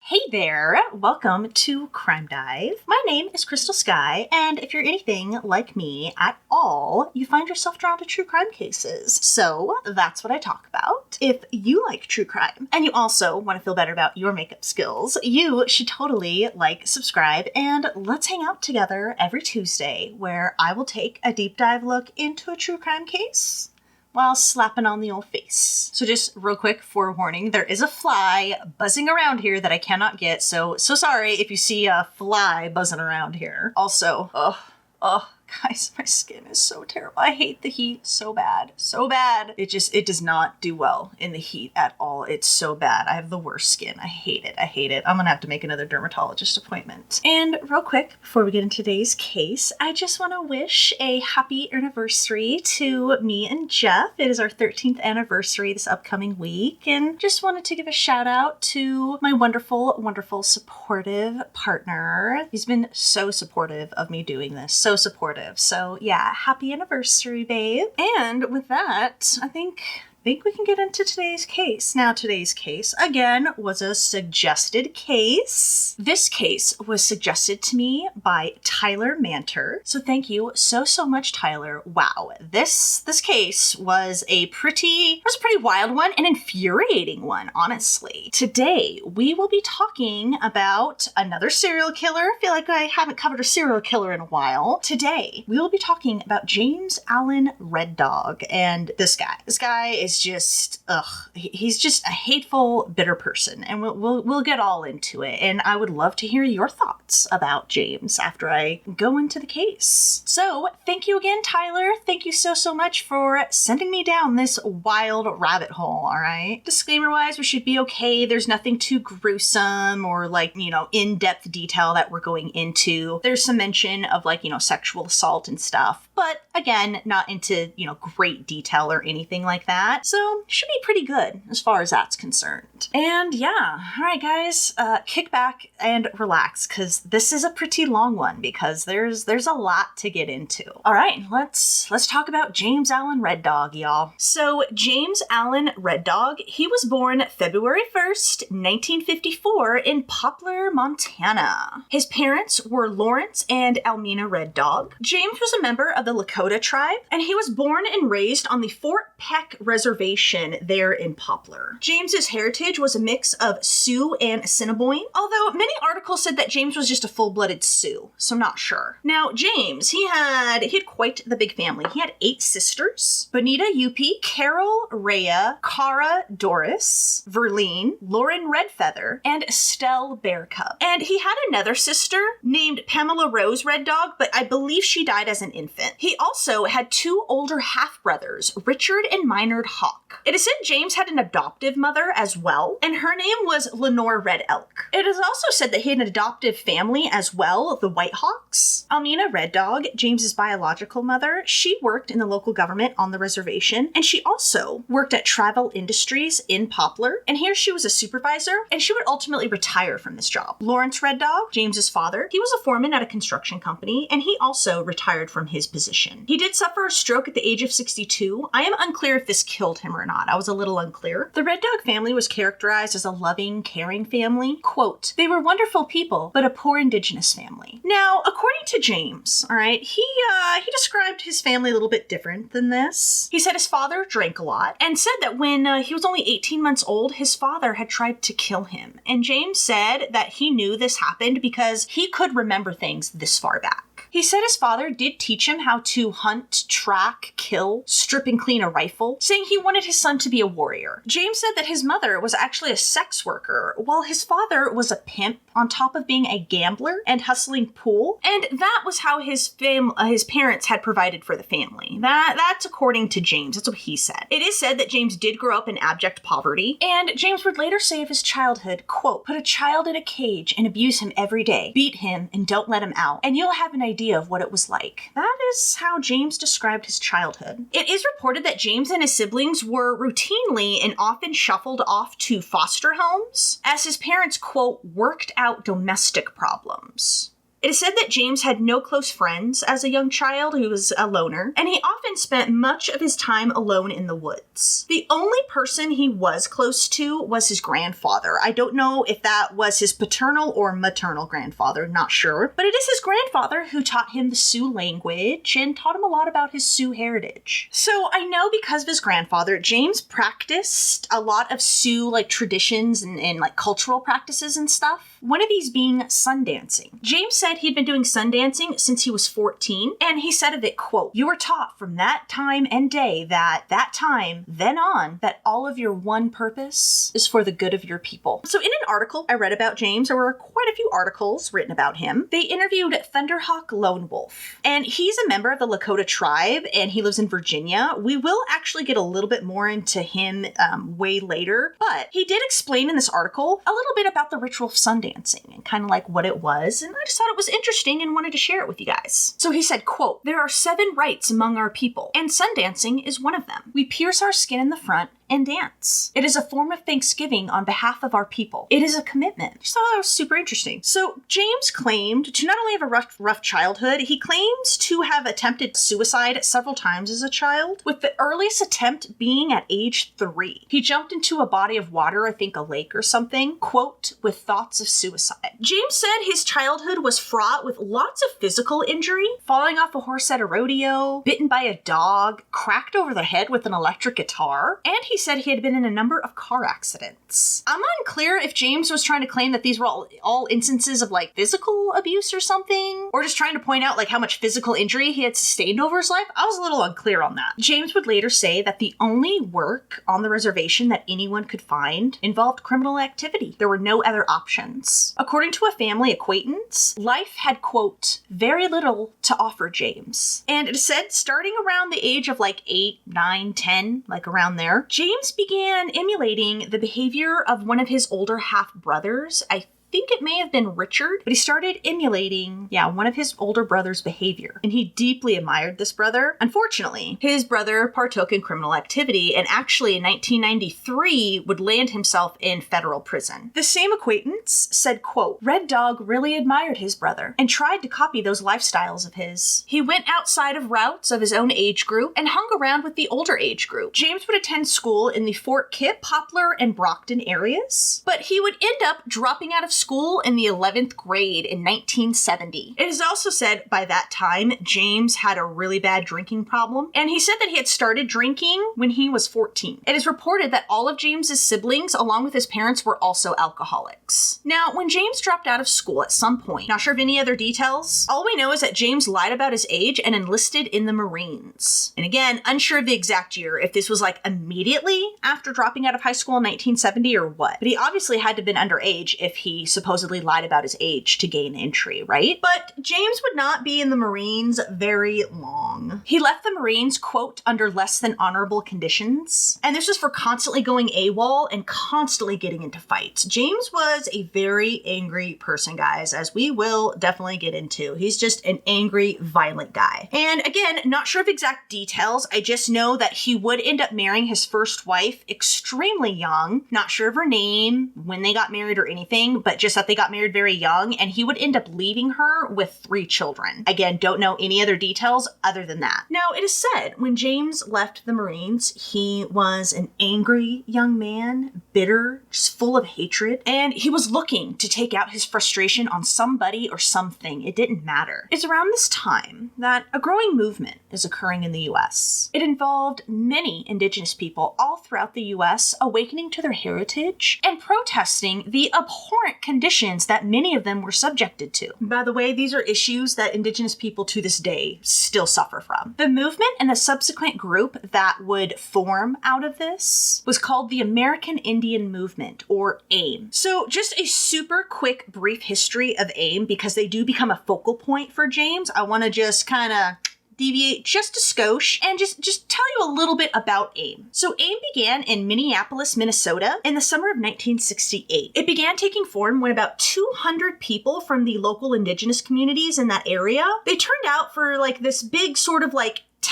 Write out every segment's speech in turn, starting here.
Hey there, welcome to Crime Dive. My name is Crystal Sky, and if you're anything like me at all, you find yourself drawn to true crime cases. So that's what I talk about. If you like true crime, and you also want to feel better about your makeup skills, you should totally like, subscribe, and let's hang out together every Tuesday, where I will take a deep dive look into a true crime case while slapping on the old face. So just real quick forewarning, there is a fly buzzing around here that I cannot get, so sorry if you see a fly buzzing around here. Also, guys, my skin is so terrible. I hate the heat so bad. So bad. It does not do well in the heat at all. It's so bad. I have the worst skin. I hate it. I'm gonna have to make another dermatologist appointment. And real quick, before we get into today's case, I just want to wish a happy anniversary to me and Jeff. It is our 13th anniversary this upcoming week, and just wanted to give a shout out to my wonderful, wonderful, supportive partner. He's been so supportive of me doing this. So supportive. So yeah, happy anniversary, babe. And with that, I think we can get into today's case. Now, today's case, again, was a suggested case. This case was suggested to me by Tyler Manter. So thank you so much, Tyler. Wow, this case was a pretty wild one, an infuriating one, honestly. Today, we will be talking about another serial killer. I feel like I haven't covered a serial killer in a while. Today, we will be talking about James Allen Red Dog, and this guy. This guy is just, he's just a hateful, bitter person, and we'll get all into it. And I would love to hear your thoughts about James after I go into the case. So thank you again, Tyler. Thank you so much for sending me down this wild rabbit hole. All right. Disclaimer wise, we should be okay. There's nothing too gruesome or in-depth detail that we're going into. There's some mention of sexual assault and stuff, but again, not into great detail or anything like that. So should be pretty good as far as that's concerned. And yeah, all right, guys, kick back and relax, because this is a pretty long one, because there's a lot to get into. All right, let's talk about James Allen Red Dog, y'all. So James Allen Red Dog, he was born February 1st, 1954 in Poplar, Montana. His parents were Lawrence and Almina Red Dog. James was a member of the Lakota tribe, and he was born and raised on the Fort Peck Reservation there in Poplar. James's heritage was a mix of Sioux and Assiniboine, although many articles said that James was just a full-blooded Sioux, so I'm not sure. Now, James, he had quite the big family. He had 8 sisters: Bonita Yupi, Carol Rhea, Cara Doris, Verline, Lauren Redfeather, and Estelle Bearcub. And he had another sister named Pamela Rose Red Dog, but I believe she died as an infant. He also had 2 older half-brothers, Richard and Minard Hawk. It is said James had an adoptive mother as well, and her name was Lenore Red Elk. It is also said that he had an adoptive family as well, the White Hawks. Almina Red Dog, James's biological mother, she worked in the local government on the reservation, and she also worked at Travel Industries in Poplar, and here she was a supervisor, and she would ultimately retire from this job. Lawrence Red Dog, James's father, he was a foreman at a construction company, and he also retired from his position. He did suffer a stroke at the age of 62. I am unclear if this killed him or not. I was a little unclear. The Red Dog family was characterized as a loving, caring family. Quote, "They were wonderful people, but a poor indigenous family." Now, according to James, all right, he described his family a little bit different than this. He said his father drank a lot, and said that when he was only 18 months old, his father had tried to kill him. And James said that he knew this happened because he could remember things this far back. He said his father did teach him how to hunt, track, kill, strip and clean a rifle, saying he wanted his son to be a warrior. James said that his mother was actually a sex worker, while his father was a pimp on top of being a gambler and hustling pool, and that was how his parents had provided for the family. That's according to James. That's what he said. It is said that James did grow up in abject poverty, and James would later say of his childhood, quote, "Put a child in a cage and abuse him every day. Beat him and don't let him out, and you'll have an idea of what it was like." That is how James described his childhood. It is reported that James and his siblings were routinely and often shuffled off to foster homes as his parents, quote, "worked out domestic problems." It is said that James had no close friends as a young child. He was a loner, and he often spent much of his time alone in the woods. The only person he was close to was his grandfather. I don't know if that was his paternal or maternal grandfather, not sure, but it is his grandfather who taught him the Sioux language and taught him a lot about his Sioux heritage. So I know because of his grandfather, James practiced a lot of Sioux traditions and cultural practices and stuff. One of these being sun dancing. James said he'd been doing sun dancing since he was 14, and he said of it, quote, "You were taught from that time and day that time, then on, that all of your one purpose is for the good of your people." So in an article I read about James, there were quite a few articles written about him. They interviewed Thunderhawk Lone Wolf, and he's a member of the Lakota tribe, and he lives in Virginia. We will actually get a little bit more into him way later, but he did explain in this article a little bit about the ritual of sun dancing and kind of what it was, and I just thought it was interesting and wanted to share it with you guys. So he said, quote, "There are 7 rites among our people, and sun dancing is one of them. We pierce our skin in the front and dance. It is a form of thanksgiving on behalf of our people. It is a commitment." So that was super interesting. So James claimed to not only have a rough childhood, he claims to have attempted suicide several times as a child, with the earliest attempt being at age 3. He jumped into a body of water, I think a lake or something, quote, "with thoughts of suicide." James said his childhood was fraught with lots of physical injury, falling off a horse at a rodeo, bitten by a dog, cracked over the head with an electric guitar, and he said he had been in a number of car accidents. I'm unclear if James was trying to claim that these were all instances of physical abuse or something, or just trying to point out how much physical injury he had sustained over his life. I was a little unclear on that. James would later say that the only work on the reservation that anyone could find involved criminal activity. There were no other options. According to a family acquaintance, life had, quote, "very little to offer James." And it is said starting around the age of 8, 9, 10, around there, James began emulating the behavior of one of his older half-brothers. I think it may have been Richard, but he started emulating, one of his older brother's behavior. And he deeply admired this brother. Unfortunately, his brother partook in criminal activity and actually in 1993 would land himself in federal prison. The same acquaintance said, quote, "Red Dog really admired his brother and tried to copy those lifestyles of his. He went outside of routes of his own age group and hung around with the older age group. James would attend school in the Fort Kip, Poplar, and Brockton areas, but he would end up dropping out of school in the 11th grade in 1970. It is also said by that time, James had a really bad drinking problem, and he said that he had started drinking when he was 14. It is reported that all of James's siblings, along with his parents, were also alcoholics. Now, when James dropped out of school at some point, not sure of any other details, all we know is that James lied about his age and enlisted in the Marines. And again, unsure of the exact year, if this was immediately after dropping out of high school in 1970 or what. But he obviously had to have been underage if he supposedly lied about his age to gain entry, right? But James would not be in the Marines very long. He left the Marines, quote, "under less than honorable conditions." And this was for constantly going AWOL and constantly getting into fights. James was a very angry person, guys, as we will definitely get into. He's just an angry, violent guy. And again, not sure of exact details. I just know that he would end up marrying his first wife extremely young. Not sure of her name, when they got married or anything, but just that they got married very young, and he would end up leaving her with 3 children. Again, don't know any other details other than that. Now, it is said when James left the Marines, he was an angry young man, bitter, just full of hatred, and he was looking to take out his frustration on somebody or something. It didn't matter. It's around this time that a growing movement is occurring in the U.S. It involved many Indigenous people all throughout the U.S. awakening to their heritage and protesting the abhorrent conditions that many of them were subjected to. By the way, these are issues that Indigenous people to this day still suffer from. The movement and the subsequent group that would form out of this was called the American Indian Movement, or AIM. So just a super quick brief history of AIM, because they do become a focal point for James. I want to just kind of deviate just a skosh and just tell you a little bit about AIM. So AIM began in Minneapolis, Minnesota in the summer of 1968. It began taking form when about 200 people from the local Indigenous communities in that area, they turned out for this big sort of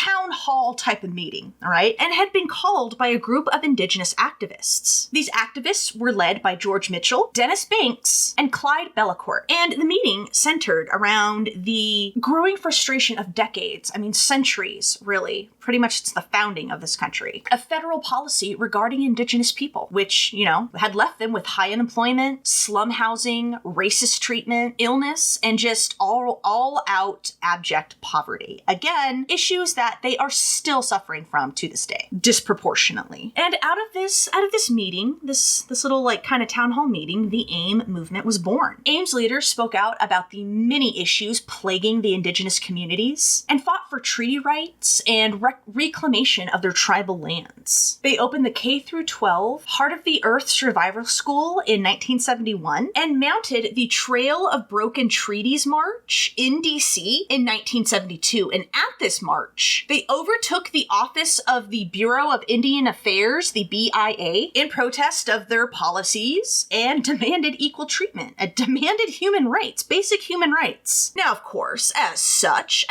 town hall type of meeting, all right, and had been called by a group of Indigenous activists. These activists were led by George Mitchell, Dennis Banks, and Clyde Bellecourt. And the meeting centered around the growing frustration of decades, centuries, really. Pretty much it's the founding of this country. A federal policy regarding Indigenous people, which, had left them with high unemployment, slum housing, racist treatment, illness, and just all out abject poverty. Again, issues that they are still suffering from to this day, disproportionately. And out of this meeting, this little kind of town hall meeting, the AIM movement was born. AIM's leaders spoke out about the many issues plaguing the Indigenous communities and fought for treaty rights and reclamation of their tribal lands. They opened the K-12 Heart of the Earth Survival School in 1971 and mounted the Trail of Broken Treaties March in DC in 1972. And at this march, they overtook the office of the Bureau of Indian Affairs, the BIA, in protest of their policies and demanded equal treatment, demanded human rights, basic human rights. Now, of course, as such,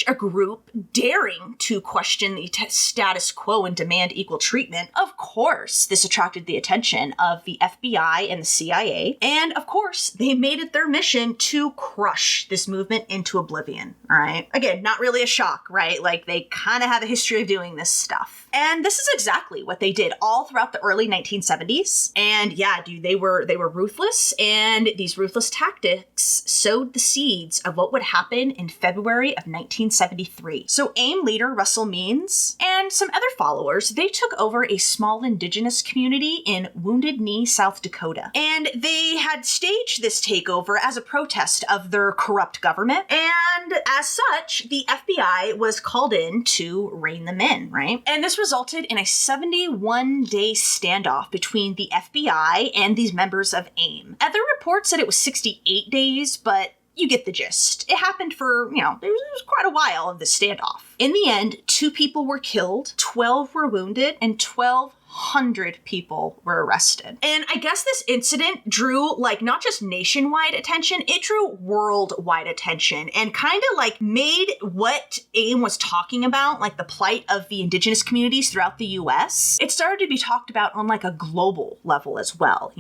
a group daring to question the status quo and demand equal treatment, of course, this attracted the attention of the FBI and the CIA, and of course, they made it their mission to crush this movement into oblivion, all right? Again, not really a shock, right? They kind of have a history of doing this stuff. And this is exactly what they did all throughout the early 1970s. And yeah, dude, they were ruthless, and these ruthless tactics sowed the seeds of what would happen in February of 1973. So AIM leader Russell Means and some other followers, they took over a small Indigenous community in Wounded Knee, South Dakota. And they had staged this takeover as a protest of their corrupt government. And as such, the FBI was called in to rein them in, right? And this resulted in a 71-day standoff between the FBI and these members of AIM. Other reports said it was 68 days, but you get the gist. It happened for, there was quite a while of this standoff. In the end, 2 people were killed, 12 were wounded, and 1,200 people were arrested. And I guess this incident drew not just nationwide attention, it drew worldwide attention and kind of made what AIM was talking about, the plight of the Indigenous communities throughout the US, it started to be talked about on a global level as well,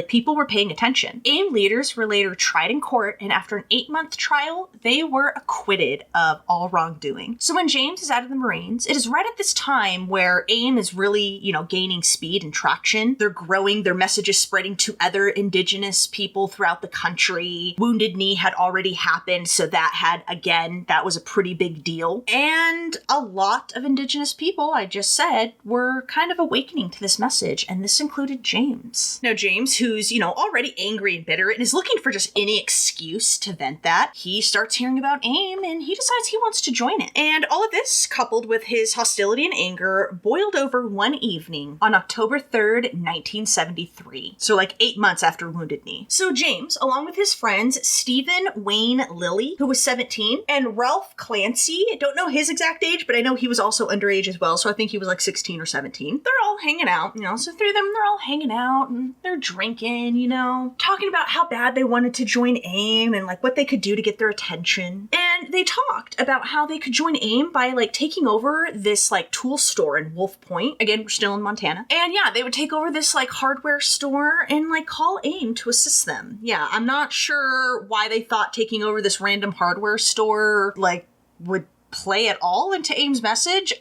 people were paying attention. AIM leaders were later tried in court, and after an 8-month trial, they were acquitted of all wrongdoing. So when James is out of the Marines, it is right at this time where AIM is really, gaining speed and traction. They're growing, their message is spreading to other Indigenous people throughout the country. Wounded Knee had already happened, so that was a pretty big deal. And a lot of Indigenous people, I just said, were kind of awakening to this message, and this included James. Now, James, who's, already angry and bitter and is looking for just any excuse to vent that, he starts hearing about AIM and he decides he wants to join it. And all of this, coupled with his hostility and anger, boiled over one evening on October 3rd, 1973. So 8 months after Wounded Knee. So James, along with his friends Stephen Wayne Lilly, who was 17, and Ralph Clancy, I don't know his exact age, but I know he was also underage as well, so I think he was 16 or 17. They're all hanging out, so 3 of them, they're all hanging out and they're drinking, talking about how bad they wanted to join AIM and what they could do to get their attention. And they talked about how they could join AIM by taking over this tool store in Wolf Point. Again, we're still in Montana. And yeah, they would take over this hardware store and call AIM to assist them. Yeah, I'm not sure why they thought taking over this random hardware store would play at all into AIM's message.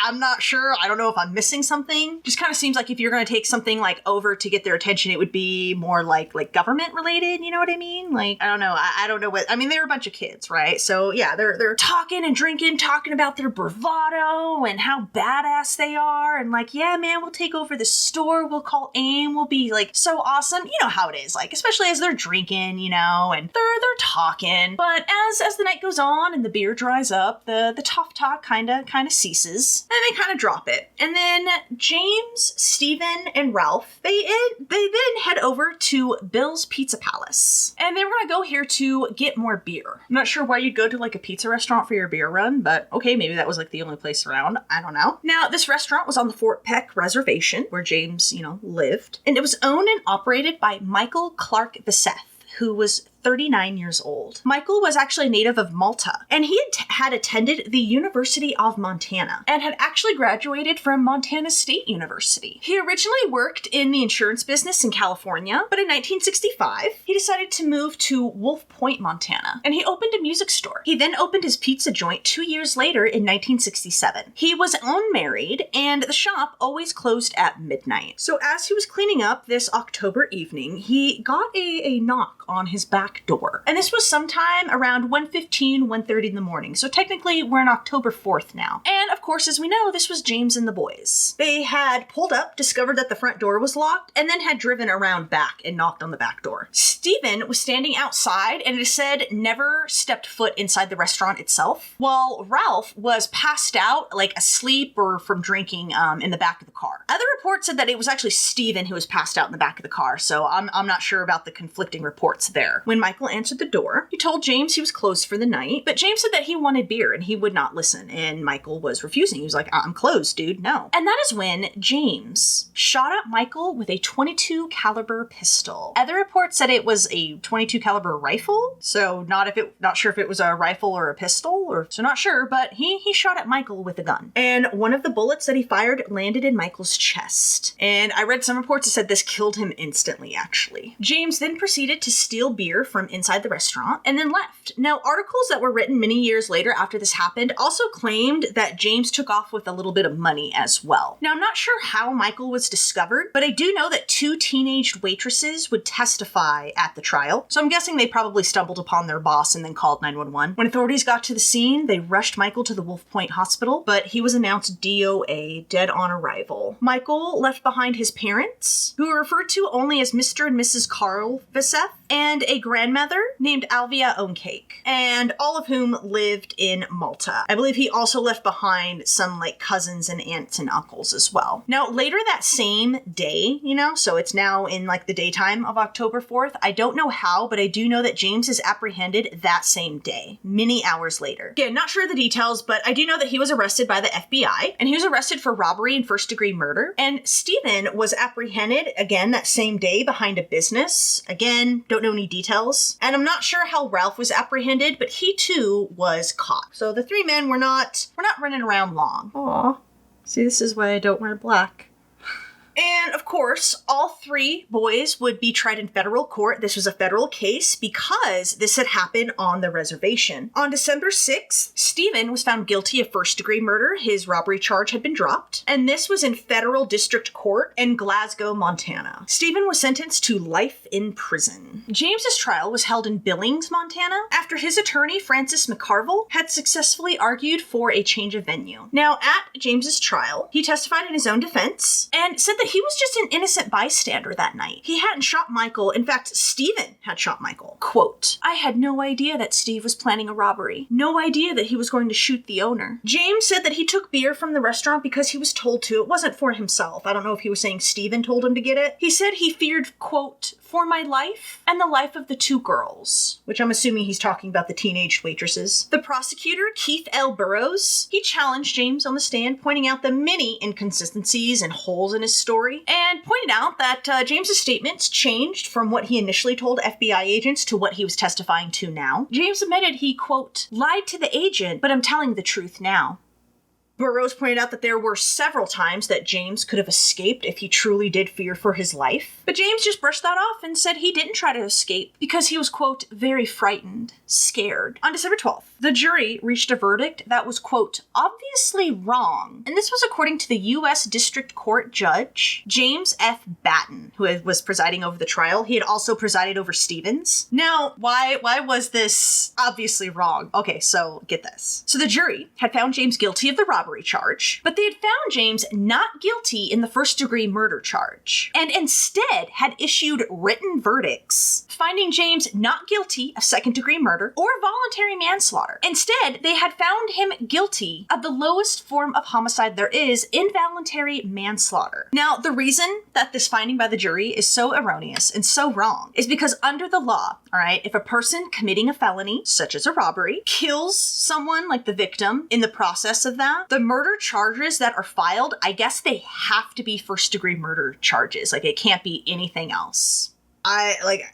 I'm not sure. I don't know if I'm missing something. Just kind of seems like if you're going to take something over to get their attention, it would be more like government related. You know what I mean? I don't know. I don't know what, they're a bunch of kids, right? So yeah, they're talking and drinking, talking about their bravado and how badass they are. And yeah, man, we'll take over the store. We'll call AIM. We'll be so awesome. You know how it is, especially as they're drinking, and they're talking. But as the night goes on and the beer dries up, the tough talk kind of ceases. And they kind of drop it. And then James, Stephen, and Ralph, they then head over to Bill's Pizza Palace. And they were going to go here to get more beer. I'm not sure why you'd go to a pizza restaurant for your beer run, but okay, maybe that was the only place around. I don't know. Now, this restaurant was on the Fort Peck Reservation, where James, lived. And it was owned and operated by Michael Clark Veseth, who was 39 years old. Michael was actually a native of Malta, and he had attended the University of Montana and had actually graduated from Montana State University. He originally worked in the insurance business in California, but in 1965, he decided to move to Wolf Point, Montana, and he opened a music store. He then opened his pizza joint 2 years later in 1967. He was unmarried, and the shop always closed at midnight. So as he was cleaning up this October evening, he got a knock on his back door. And this was sometime around 1:15, 1:30 in the morning. So technically we're on October 4th now. And of course, as we know, this was James and the boys. They had pulled up, discovered that the front door was locked, and then had driven around back and knocked on the back door. Stephen was standing outside and it is said never stepped foot inside the restaurant itself, while Ralph was passed out, like asleep or from drinking in the back of the car. Other reports said that it was actually Stephen who was passed out in the back of the car, so I'm not sure about the conflicting reports there. When Michael answered the door, he told James he was closed for the night, but James said that he wanted beer and he would not listen, and Michael was refusing. He was like, I'm closed, dude, no. And that is when James shot at Michael with a .22 caliber pistol. Other reports said it was a .22 caliber rifle, so not sure if it was a rifle or a pistol, so not sure, but he shot at Michael with a gun. And one of the bullets that he fired landed in Michael's chest. And I read some reports that said this killed him instantly, actually. James then proceeded to steal beer from inside the restaurant and then left. Now, articles that were written many years later after this happened also claimed that James took off with a little bit of money as well. Now, I'm not sure how Michael was discovered, but I do know that 2 teenaged waitresses would testify at the trial. So I'm guessing they probably stumbled upon their boss and then called 911. When authorities got to the scene, they rushed Michael to the Wolf Point Hospital, but he was announced DOA, dead on arrival. Michael left behind his parents, who were referred to only as Mr. and Mrs. Clark Veseth, and a grandmother named Alvia Oancake, and all of whom lived in Malta. I believe he also left behind some like cousins and aunts and uncles as well. Now, later that same day, so it's now in like the daytime of October 4th, I don't know how, but I do know that James is apprehended that same day, many hours later. Again, not sure of the details, but I do know that he was arrested by the FBI, and he was arrested for robbery and first-degree murder, and Stephen was apprehended again that same day behind a business. Again, don't know any details. And I'm not sure how Ralph was apprehended, but he too was caught. So the 3 men were not running around long. Aw. See, this is why I don't wear black. And of course, all 3 boys would be tried in federal court. This was a federal case because this had happened on the reservation. On December 6th, Stephen was found guilty of first-degree murder. His robbery charge had been dropped, and this was in federal district court in Glasgow, Montana. Stephen was sentenced to life in prison. James's trial was held in Billings, Montana, after his attorney, Francis McCarville, had successfully argued for a change of venue. Now, at James's trial, he testified in his own defense and said that he was just an innocent bystander that night. He hadn't shot Michael. In fact, Stephen had shot Michael. Quote, I had no idea that Steve was planning a robbery. No idea that he was going to shoot the owner. James said that he took beer from the restaurant because he was told to. It wasn't for himself. I don't know if he was saying Stephen told him to get it. He said he feared, quote, for my life and the life of the 2 girls, which I'm assuming he's talking about the teenage waitresses. The prosecutor, Keith L. Burrows, he challenged James on the stand, pointing out the many inconsistencies and holes in his story, and pointed out that James's statements changed from what he initially told FBI agents to what he was testifying to now. James admitted he, quote, lied to the agent, but I'm telling the truth now. Burrows pointed out that there were several times that James could have escaped if he truly did fear for his life. But James just brushed that off and said he didn't try to escape because he was, quote, very frightened, scared. On December 12th, the jury reached a verdict that was, quote, obviously wrong. And this was according to the U.S. District Court Judge, James F. Batten, who was presiding over the trial. He had also presided over Stevens. Now, why was this obviously wrong? Okay, so get this. So the jury had found James guilty of the robbery charge, but they had found James not guilty in the first-degree murder charge, and instead had issued written verdicts finding James not guilty of second-degree murder or voluntary manslaughter. Instead, they had found him guilty of the lowest form of homicide there is, involuntary manslaughter. Now, the reason that this finding by the jury is so erroneous and so wrong is because under the law, all right, if a person committing a felony, such as a robbery, kills someone like the victim in the process of that, the murder charges that are filed, I guess they have to be first-degree murder charges. Like, it can't be anything else.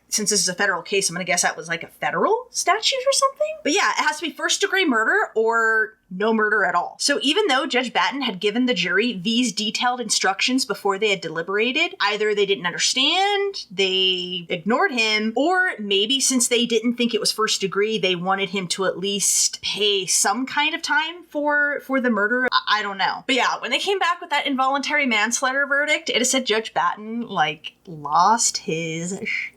Since this is a federal case, I'm going to guess that was like a federal statute or something. But yeah, it has to be first degree murder or no murder at all. So even though Judge Batten had given the jury these detailed instructions before they had deliberated, either they didn't understand, they ignored him, or maybe since they didn't think it was first degree, they wanted him to at least pay some kind of time for the murder. I don't know. But yeah, when they came back with that involuntary manslaughter verdict, it said Judge Batten, lost his shit.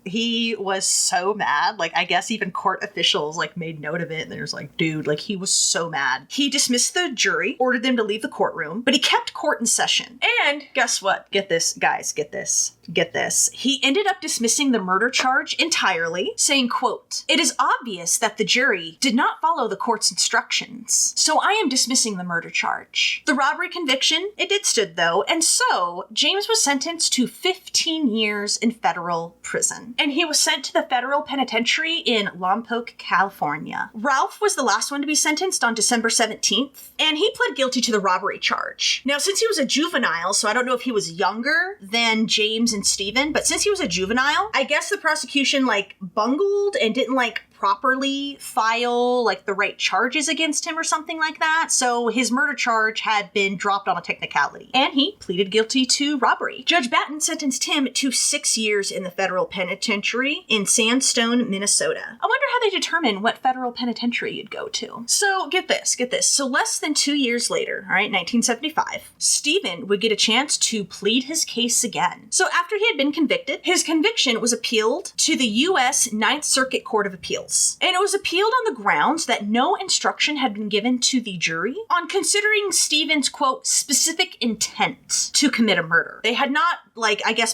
He was so mad. I guess even court officials, made note of it. And there's dude, he was so mad. He dismissed the jury, ordered them to leave the courtroom, but he kept court in session. And guess what? Get this, guys, get this. Get this. He ended up dismissing the murder charge entirely, saying, quote, "It is obvious that the jury did not follow the court's instructions, so I am dismissing the murder charge." The robbery conviction, it did stood though, and so James was sentenced to 15 years in federal prison. And he was sent to the federal penitentiary in Lompoc, California. Ralph was the last one to be sentenced on December 17th, and he pled guilty to the robbery charge. Now, since he was a juvenile, so I don't know if he was younger than James and Stephen, but since he was a juvenile, I guess the prosecution bungled and didn't properly file the right charges against him or something like that. So his murder charge had been dropped on a technicality, and he pleaded guilty to robbery. Judge Batten sentenced him to 6 years in the federal penitentiary in Sandstone, Minnesota. I wonder how they determine what federal penitentiary you'd go to. So get this. So less than 2 years later, all right, 1975, Stephen would get a chance to plead his case again. So after he had been convicted, his conviction was appealed to the U.S. Ninth Circuit Court of Appeals. And it was appealed on the grounds that no instruction had been given to the jury on considering Stephen's, quote, specific intent to commit a murder. They had not,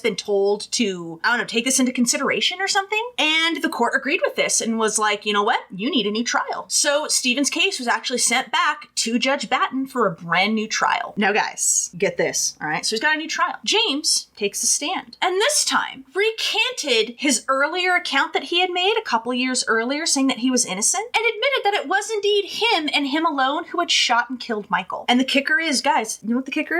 been told to, take this into consideration or something. And the court agreed with this and was like, you know what? You need a new trial. So Stephen's case was actually sent back to Judge Batten for a brand new trial. Now, guys, get this, all right? So he's got a new trial. James takes a stand. And this time recanted his earlier account that he had made a couple years earlier, saying that he was innocent, and admitted that it was indeed him and him alone who had shot and killed Michael. And the kicker is, guys, you know what the kicker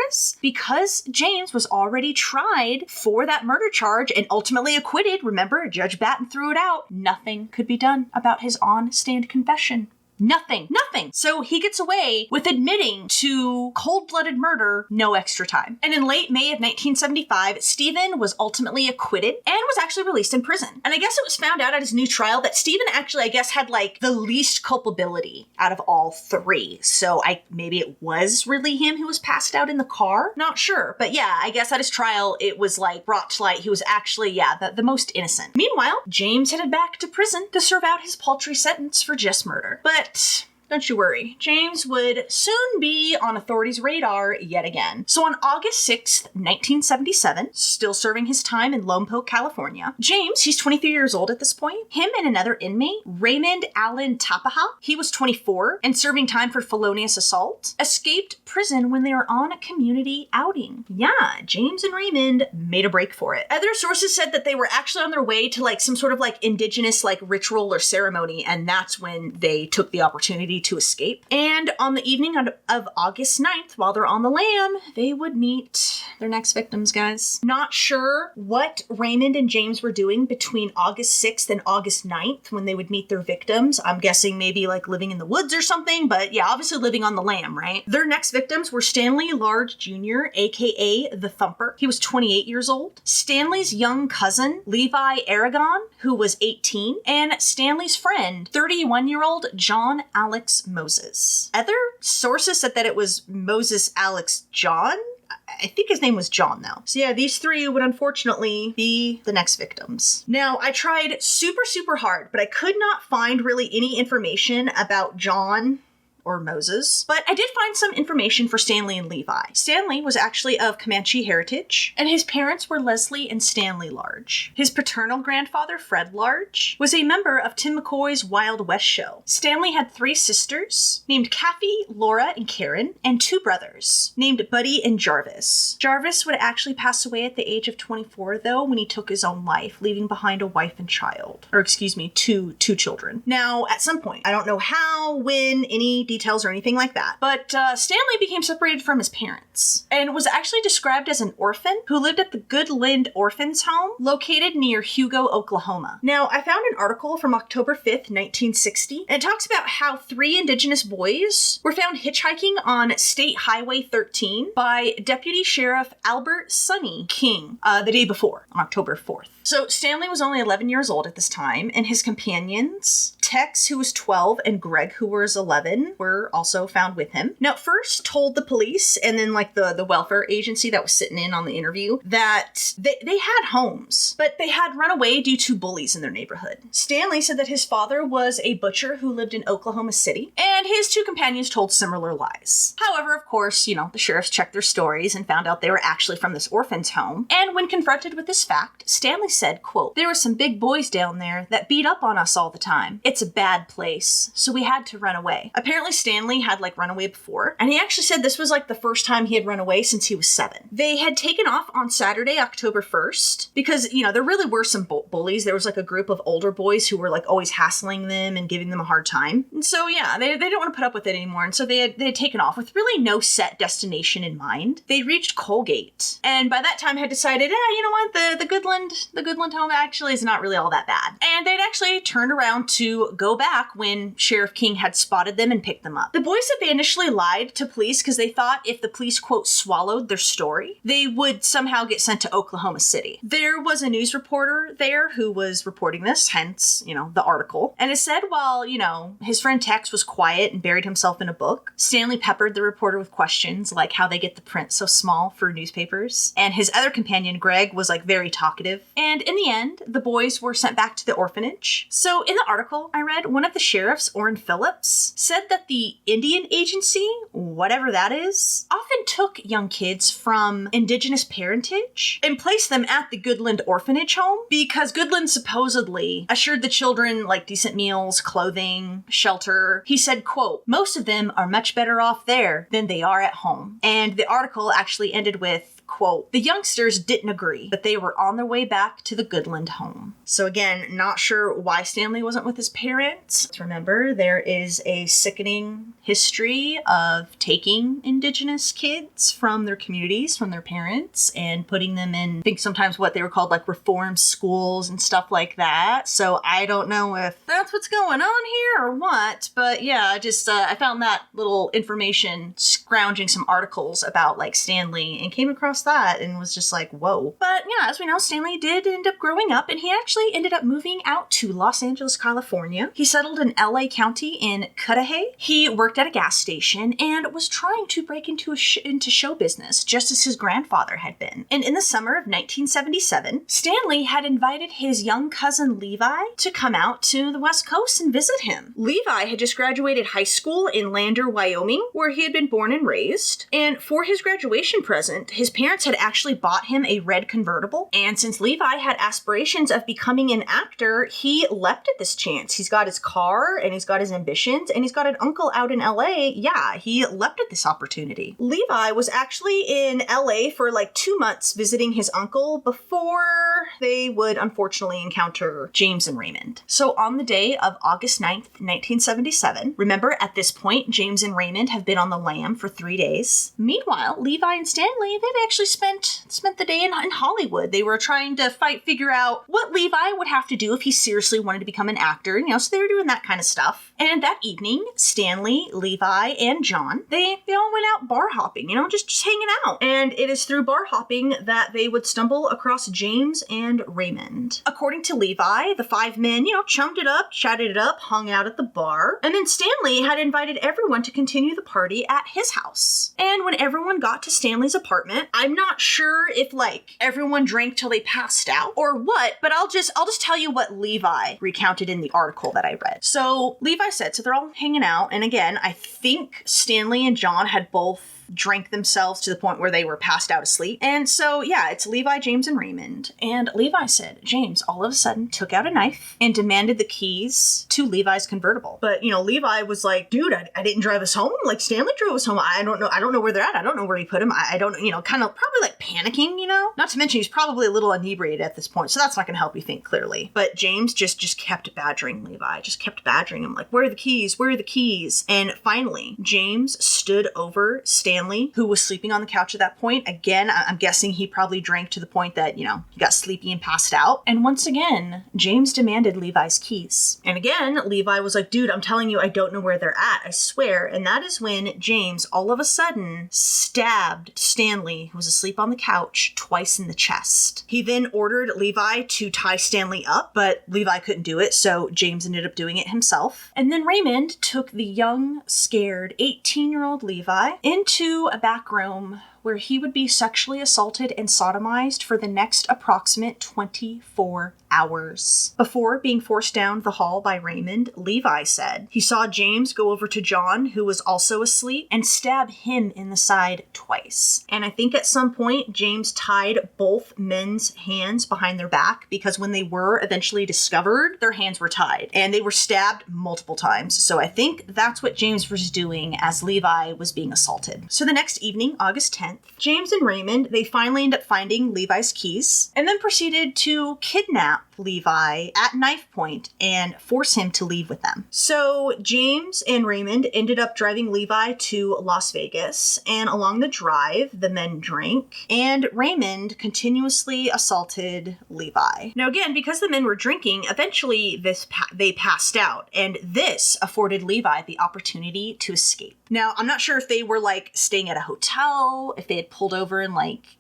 is? Because James was already tried for that murder charge and ultimately acquitted, remember, Judge Batten threw it out, nothing could be done about his on-stand confession. Nothing. So he gets away with admitting to cold-blooded murder, no extra time. And in late May of 1975, Stephen was ultimately acquitted and was actually released in prison. And I guess it was found out at his new trial that Stephen actually, had the least culpability out of all three. So maybe it was really him who was passed out in the car? Not sure. But yeah, I guess at his trial, it was brought to light he was actually, the most innocent. Meanwhile, James headed back to prison to serve out his paltry sentence for just murder. But don't you worry, James would soon be on authorities' radar yet again. So on August 6th, 1977, still serving his time in Lompoc, California, James, he's 23 years old at this point, him and another inmate, Raymond Allen Tapaha, he was 24 and serving time for felonious assault, escaped prison when they were on a community outing. Yeah, James and Raymond made a break for it. Other sources said that they were actually on their way to some sort of indigenous ritual or ceremony, and that's when they took the opportunity to escape. And on the evening of August 9th, while they're on the lam, they would meet their next victims, guys. Not sure what Raymond and James were doing between August 6th and August 9th when they would meet their victims. I'm guessing maybe living in the woods or something, but yeah, obviously living on the lam, right? Their next victims were Stanley Large Jr., aka The Thumper. He was 28 years old. Stanley's young cousin, Levi Aragon, who was 18, and Stanley's friend, 31-year-old John Alex Moses. Other sources said that it was Moses Alex John. I think his name was John, though. So yeah, these three would unfortunately be the next victims. Now, I tried super hard, but I could not find really any information about John or Moses. But I did find some information for Stanley and Levi. Stanley was actually of Comanche heritage, and his parents were Leslie and Stanley Large. His paternal grandfather, Fred Large, was a member of Tim McCoy's Wild West show. Stanley had 3 sisters, named Kathy, Laura, and Karen, and 2 brothers, named Buddy and Jarvis. Jarvis would actually pass away at the age of 24, though, when he took his own life, leaving behind a wife and child. Or excuse me, two children. Now, at some point, I don't know how, when, any details or anything like that. But Stanley became separated from his parents and was actually described as an orphan who lived at the Goodland Orphans Home located near Hugo, Oklahoma. Now, I found an article from October 5th, 1960, and it talks about how 3 Indigenous boys were found hitchhiking on State Highway 13 by Deputy Sheriff Albert Sonny King the day before, on October 4th. So Stanley was only 11 years old at this time, and his companions, Tex, who was 12, and Greg, who was 11, were also found with him. Now, first told the police, and then like the welfare agency that was sitting in on the interview, that they had homes, but they had run away due to bullies in their neighborhood. Stanley said that his father was a butcher who lived in Oklahoma City, and his 2 companions told similar lies. However, of course, the sheriffs checked their stories and found out they were actually from this orphan's home, and when confronted with this fact, Stanley said, quote, "There were some big boys down there that beat up on us all the time. It's a bad place, so we had to run away." Apparently Stanley had run away before, and he actually said this was the first time he had run away since he was 7. They had taken off on Saturday, October 1st, because, there really were some bullies. There was a group of older boys who were always hassling them and giving them a hard time. And so yeah, they didn't want to put up with it anymore, and so they had taken off with really no set destination in mind. They reached Colgate, and by that time had decided, you know what, the Goodland home actually is not really all that bad. And they'd actually turned around to go back when Sheriff King had spotted them and picked them up. The boys said they initially lied to police because they thought if the police, quote, swallowed their story, they would somehow get sent to Oklahoma City. There was a news reporter there who was reporting this, hence, the article. And it said while, his friend Tex was quiet and buried himself in a book, Stanley peppered the reporter with questions like how they get the print so small for newspapers. And his other companion, Greg, was very talkative. And in the end, the boys were sent back to the orphanage. So in the article I read, one of the sheriffs, Orrin Phillips, said that the Indian Agency, whatever that is, often took young kids from indigenous parentage and placed them at the Goodland Orphanage Home because Goodland supposedly assured the children decent meals, clothing, shelter. He said, quote, "Most of them are much better off there than they are at home." And the article actually ended with, quote, "The youngsters didn't agree, but they were on their way back to the Goodland home." So again, not sure why Stanley wasn't with his parents. Remember, there is a sickening history of taking indigenous kids from their communities, from their parents, and putting them in, I think sometimes what they were called reform schools and stuff like that. So I don't know if that's what's going on here or what, but yeah, I found that little information scrounging some articles about Stanley and came across that and was just whoa. But yeah, as we know, Stanley did end up growing up, and he actually ended up moving out to Los Angeles, California. He settled in LA County in Cudahy. He worked at a gas station and was trying to break into show business, just as his grandfather had been. And in the summer of 1977, Stanley had invited his young cousin Levi to come out to the West Coast and visit him. Levi had just graduated high school in Lander, Wyoming, where he had been born and raised. And for his graduation present, his parents had actually bought him a red convertible. And since Levi had aspirations of becoming an actor, he leapt at this chance. He's got his car and he's got his ambitions and he's got an uncle out in LA. Yeah, he leapt at this opportunity. Levi was actually in LA for 2 months visiting his uncle before they would unfortunately encounter James and Raymond. So on the day of August 9th, 1977, remember at this point, James and Raymond have been on the lam for 3 days. Meanwhile, Levi and Stanley, they'd actually spent the day in Hollywood. They were trying to figure out what Levi would have to do if he seriously wanted to become an actor, so they were doing that kind of stuff. And that evening, Stanley, Levi, and John, they all went out bar hopping, just hanging out. And it is through bar hopping that they would stumble across James and Raymond. According to Levi, the 5 men, chummed it up, chatted it up, hung out at the bar. And then Stanley had invited everyone to continue the party at his house. And when everyone got to Stanley's apartment, I'm not sure if everyone drank till they passed out or what, but I'll just tell you what Levi recounted in the article that I read. So Levi said, so they're all hanging out. And again, I think Stanley and John had both drank themselves to the point where they were passed out asleep. And so, yeah, it's Levi, James, and Raymond. And Levi said James all of a sudden took out a knife and demanded the keys to Levi's convertible. But, Levi was like, dude, I didn't drive us home. Stanley drove us home. I don't know where they're at. I don't know where he put them. I don't, kind of probably panicking, you know? Not to mention he's probably a little inebriated at this point, so that's not going to help you think clearly. But James just kept badgering Levi, just kept badgering him like, where are the keys? Where are the keys? And finally, James stood over Stanley, who was sleeping on the couch at that point. Again, I'm guessing he probably drank to the point that, he got sleepy and passed out. And once again, James demanded Levi's keys. And again, Levi was like, dude, I'm telling you, I don't know where they're at, I swear. And that is when James all of a sudden stabbed Stanley, who was asleep on the couch, twice in the chest. He then ordered Levi to tie Stanley up, but Levi couldn't do it, so James ended up doing it himself. And then Raymond took the young, scared 18-year-old Levi into a back room where he would be sexually assaulted and sodomized for the next approximate 24 hours. Before being forced down the hall by Raymond, Levi said he saw James go over to John, who was also asleep, and stab him in the side twice. And I think at some point, James tied both men's hands behind their back because when they were eventually discovered, their hands were tied and they were stabbed multiple times. So I think that's what James was doing as Levi was being assaulted. So the next evening, August 10th, James and Raymond, they finally end up finding Levi's keys and then proceeded to kidnap Levi at knife point and force him to leave with them. So James and Raymond ended up driving Levi to Las Vegas, and along the drive, the men drank, and Raymond continuously assaulted Levi. Now again, because the men were drinking, eventually they passed out, and this afforded Levi the opportunity to escape. Now, I'm not sure if they were staying at a hotel, if they had pulled over and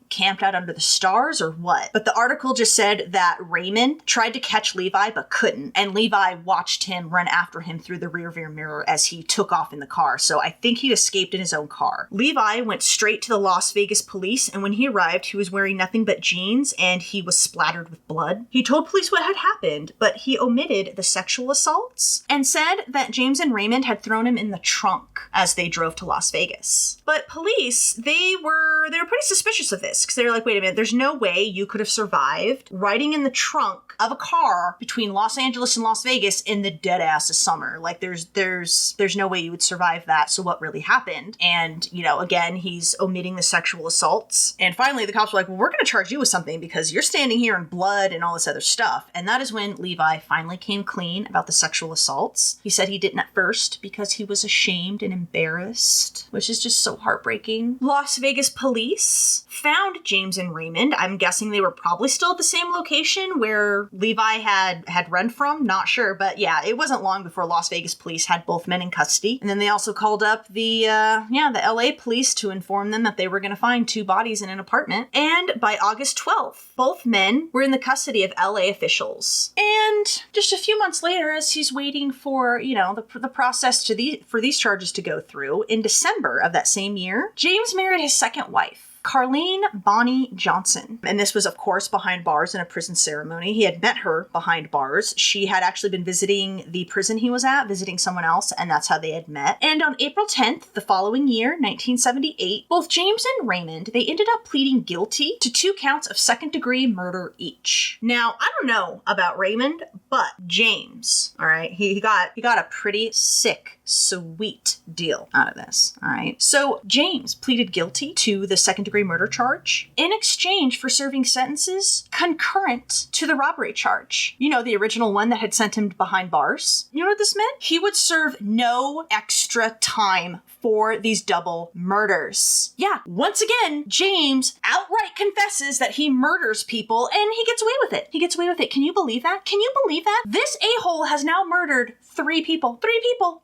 camped out under the stars or what. But the article just said that Raymond tried to catch Levi but couldn't, and Levi watched him run after him through the rearview mirror as he took off in the car. So I think he escaped in his own car. Levi went straight to the Las Vegas police, and when he arrived, he was wearing nothing but jeans and he was splattered with blood. He told police what had happened, but he omitted the sexual assaults and said that James and Raymond had thrown him in the trunk as they drove to Las Vegas. But police, they were pretty suspicious of this, because they were like, wait a minute, there's no way you could have survived riding in the trunk of a car between Los Angeles and Las Vegas in the dead ass of summer. There's no way you would survive that. So what really happened? And, again, he's omitting the sexual assaults. And finally, the cops were like, well, we're going to charge you with something because you're standing here in blood and all this other stuff. And that is when Levi finally came clean about the sexual assaults. He said he didn't at first because he was ashamed and embarrassed, which is just so heartbreaking. Las Vegas police found James and Raymond. I'm guessing they were probably still at the same location where Levi had run from. Not sure, but yeah, it wasn't long before Las Vegas police had both men in custody. And then they also called up the LA police to inform them that they were going to find 2 bodies in an apartment. And by August 12th, both men were in the custody of LA officials. And just a few months later, as he's waiting for, the process for these charges to go through, in December of that same year, James married his second wife, Carlene Bonnie Johnson. And this was, of course, behind bars in a prison ceremony. He had met her behind bars. She had actually been visiting the prison he was at, visiting someone else, and that's how they had met. And on April 10th, the following year, 1978, both James and Raymond, they ended up pleading guilty to 2 counts of second-degree murder each. Now, I don't know about Raymond, but James, all right, he got a pretty sick, sweet deal out of this, all right? So James pleaded guilty to the second-degree murder charge in exchange for serving sentences concurrent to the robbery charge. The original one that had sent him behind bars. You know what this meant? He would serve no extra time for these double murders. Yeah, once again, James outright confesses that he murders people and he gets away with it. He gets away with it. Can you believe that? Can you believe that? This a-hole has now murdered 3 people,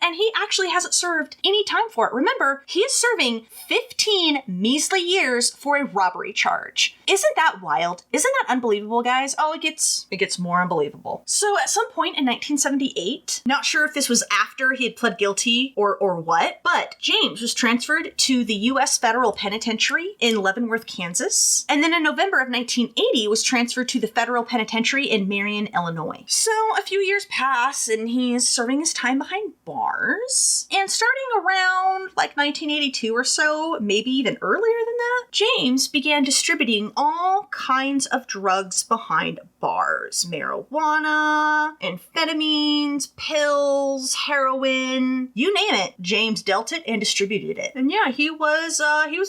and he actually hasn't served any time for it. Remember, he is serving 15 measly years for a robbery charge. Isn't that wild? Isn't that unbelievable, guys? Oh, it gets more unbelievable. So at some point in 1978, not sure if this was after he had pled guilty or what, but James was transferred to the U.S. Federal Penitentiary in Leavenworth, Kansas. And then in November of 1980 was transferred to the Federal Penitentiary in Marion, Illinois. So a few years pass and he's serving his time behind bars. And starting around 1982 or so, maybe even earlier than that, James began distributing all kinds of drugs behind bars. Marijuana, amphetamines, pills, heroin, you name it. James dealt it and distributed it. And yeah, he was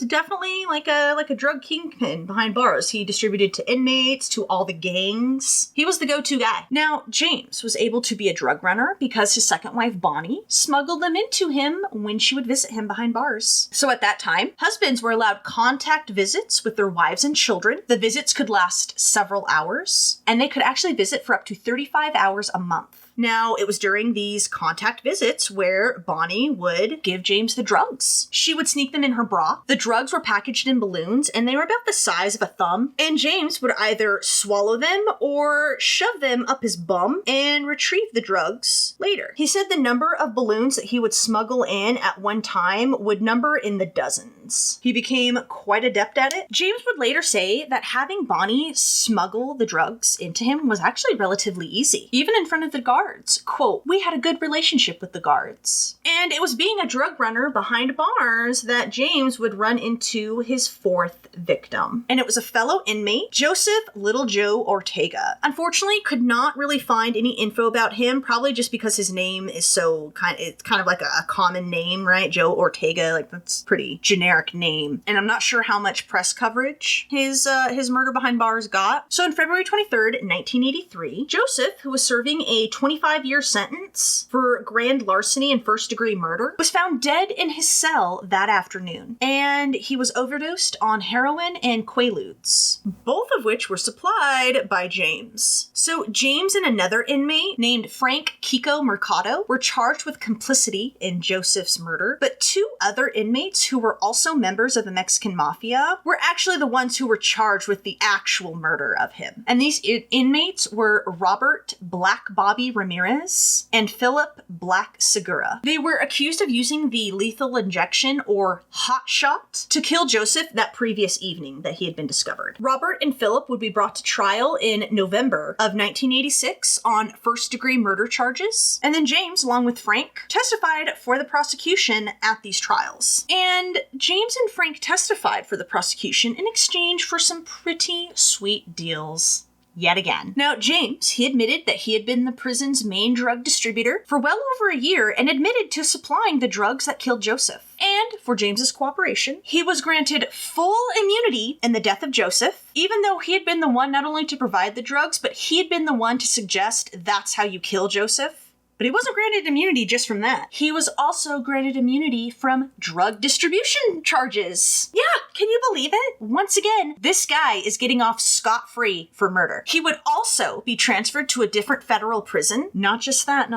definitely like a drug kingpin behind bars. He distributed to inmates, to all the gangs. He was the go-to guy. Now, James was able to be a drug runner because his second wife, Bonnie, smuggled them into him when she would visit him behind bars. So at that time, husbands were allowed contact visits with their wives and children. The visits could last several hours, and they could actually visit for up to 35 hours a month. Now, it was during these contact visits where Bonnie would give James the drugs. She would sneak them in her bra. The drugs were packaged in balloons, and they were about the size of a thumb, and James would either swallow them or shove them up his bum and retrieve the drugs later. He said the number of balloons that he would smuggle in at one time would number in the dozens. He became quite adept at it. James would later say that having Bonnie smuggle the drugs into him was actually relatively easy, even in front of the guards. Quote, "We had a good relationship with the guards." And it was being a drug runner behind bars that James would run into his fourth victim. And it was a fellow inmate, Joseph Little Joe Ortega. Unfortunately, could not really find any info about him, probably just because his name is it's kind of like a common name, right? Joe Ortega, like that's a pretty generic name. And I'm not sure how much press coverage his murder behind bars got. So on February 23rd, 1983, Joseph, who was serving a 25-year sentence for grand larceny and first-degree murder, was found dead in his cell that afternoon. And he was overdosed on heroin and Quaaludes, both of which were supplied by James. So James and another inmate named Frank Kiko Mercado were charged with complicity in Joseph's murder, but two other inmates who were also members of the Mexican Mafia were actually the ones who were charged with the actual murder of him. And these inmates were Robert Black Bobby Ramirez and Philip Black Segura. They were accused of using the lethal injection or hot shot to kill Joseph that previous evening that he had been discovered. Robert and Philip would be brought to trial in November of 1986 on first-degree murder charges. And then James, along with Frank, testified for the prosecution at these trials. And James and Frank testified for the prosecution in exchange for some pretty sweet deals. Yet again. Now, James, he admitted that he had been the prison's main drug distributor for well over a year and admitted to supplying the drugs that killed Joseph. And for James's cooperation, he was granted full immunity in the death of Joseph, even though he had been the one not only to provide the drugs, but he had been the one to suggest that's how you kill Joseph. But he wasn't granted immunity just from that. He was also granted immunity from drug distribution charges. Yeah, can you believe it? Once again, this guy is getting off scot-free for murder. He would also be transferred to a different federal prison. Not just that.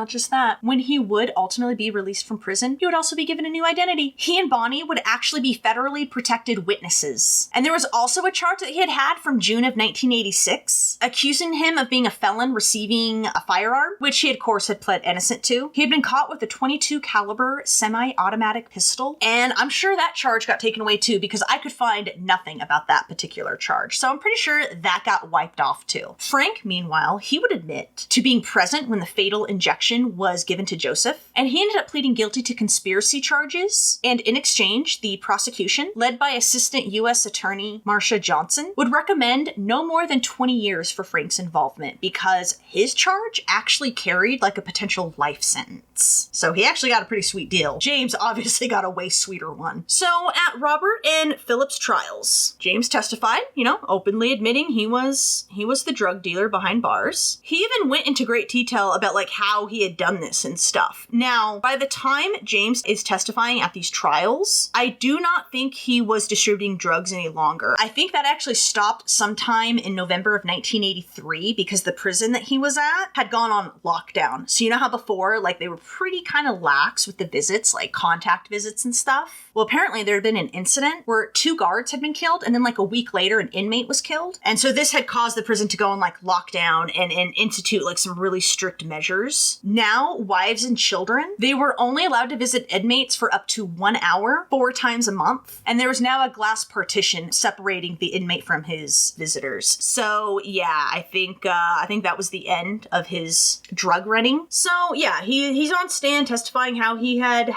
When he would ultimately be released from prison, he would also be given a new identity. He and Bonnie would actually be federally protected witnesses. And there was also a charge that he had had from June of 1986, accusing him of being a felon receiving a firearm, which he, of course, had pled innocent to. He had been caught with a .22 caliber semi-automatic pistol, and I'm sure that charge got taken away too because I could find nothing about that particular charge. So I'm pretty sure that got wiped off too. Frank, meanwhile, he would admit to being present when the fatal injection was given to Joseph, and he ended up pleading guilty to conspiracy charges, and in exchange, the prosecution, led by Assistant U.S. Attorney Marsha Johnson, would recommend no more than 20 years for Frank's involvement because his charge actually carried like a potential life sentence. So he actually got a pretty sweet deal. James obviously got a way sweeter one. So at Robert and Philip's trials, James testified, openly admitting he was the drug dealer behind bars. He even went into great detail about like how he had done this and stuff. Now, by the time James is testifying at these trials, I do not think he was distributing drugs any longer. I think that actually stopped sometime in November of 1983 because the prison that he was at had gone on lockdown. So you know how before, like they were pretty kind of lax with the visits, like contact visits and stuff? Well, apparently there had been an incident where 2 guards had been killed, and then like a week later, an inmate was killed. And so this had caused the prison to go on like lockdown and institute like some really strict measures. Now, wives and children, they were only allowed to visit inmates for up to 1 hour, 4 times a month. And there was now a glass partition separating the inmate from his visitors. So yeah, I think that was the end of his drug running. So Now, yeah, he's on stand testifying how he had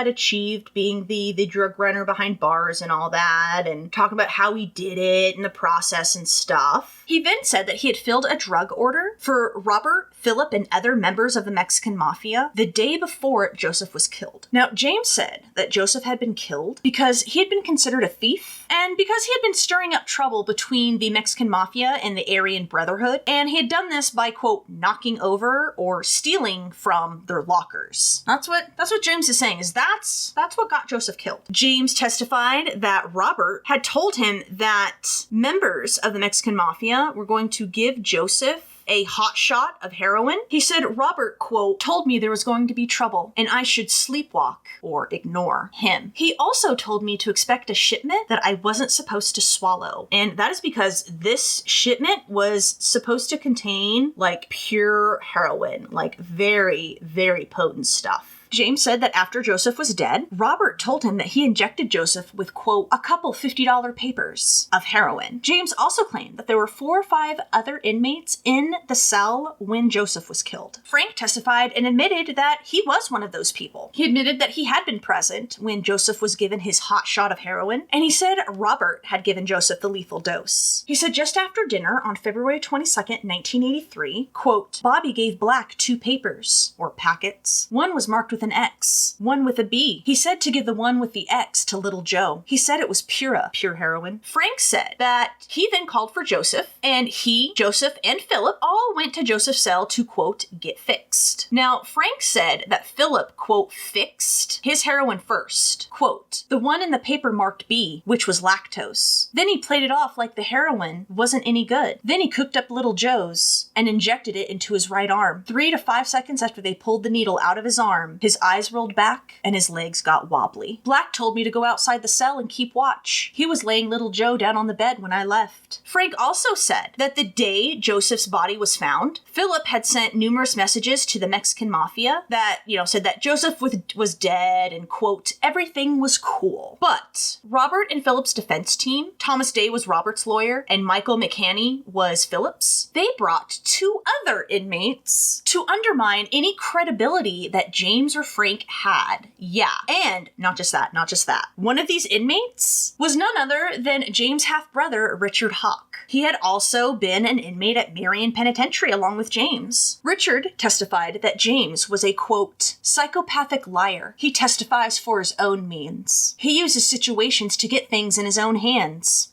achieved being the drug runner behind bars and all that, and talking about how he did it and the process and stuff. He then said that he had filled a drug order for Robert, Philip, and other members of the Mexican mafia the day before Joseph was killed. Now, James said that Joseph had been killed because he had been considered a thief, and because he had been stirring up trouble between the Mexican mafia and the Aryan Brotherhood, and he had done this by, quote, knocking over or stealing from their lockers. That's what James is saying, is that's what got Joseph killed. James testified that Robert had told him that members of the Mexican mafia were going to give Joseph a hot shot of heroin. He said Robert, quote, told me there was going to be trouble and I should sleepwalk or ignore him. He also told me to expect a shipment that I wasn't supposed to swallow. And that is because this shipment was supposed to contain like pure heroin, like very, very potent stuff. James said that after Joseph was dead, Robert told him that he injected Joseph with, quote, a couple $50 papers of heroin. James also claimed that there were 4 or 5 other inmates in the cell when Joseph was killed. Frank testified and admitted that he was one of those people. He admitted that he had been present when Joseph was given his hot shot of heroin, and he said Robert had given Joseph the lethal dose. He said just after dinner on February 22nd, 1983, quote, Bobby gave Black 2 papers, or packets. One was marked with an X, one with a B. He said to give the one with the X to little Joe. He said it was pure heroin. Frank said that he then called for Joseph, and he, Joseph, and Philip all went to Joseph's cell to, quote, get fixed. Now, Frank said that Philip, quote, fixed his heroin first, quote, the one in the paper marked B, which was lactose. Then he played it off like the heroin wasn't any good. Then he cooked up little Joe's and injected it into his right arm. 3 to 5 seconds after they pulled the needle out of his arm, his eyes rolled back and his legs got wobbly. Black told me to go outside the cell and keep watch. He was laying little Joe down on the bed when I left. Frank also said that the day Joseph's body was found, Philip had sent numerous messages to the Mexican mafia that, said that Joseph was dead and, quote, everything was cool. But Robert and Philip's defense team, Thomas Day was Robert's lawyer and Michael McHaney was Philip's, they brought 2 other inmates to undermine any credibility that James or Frank had. Yeah. And not just that. One of these inmates was none other than James' half-brother, Richard Hawk. He had also been an inmate at Marion Penitentiary along with James. Richard testified that James was a, quote, psychopathic liar. He testifies for his own means. He uses situations to get things in his own hands.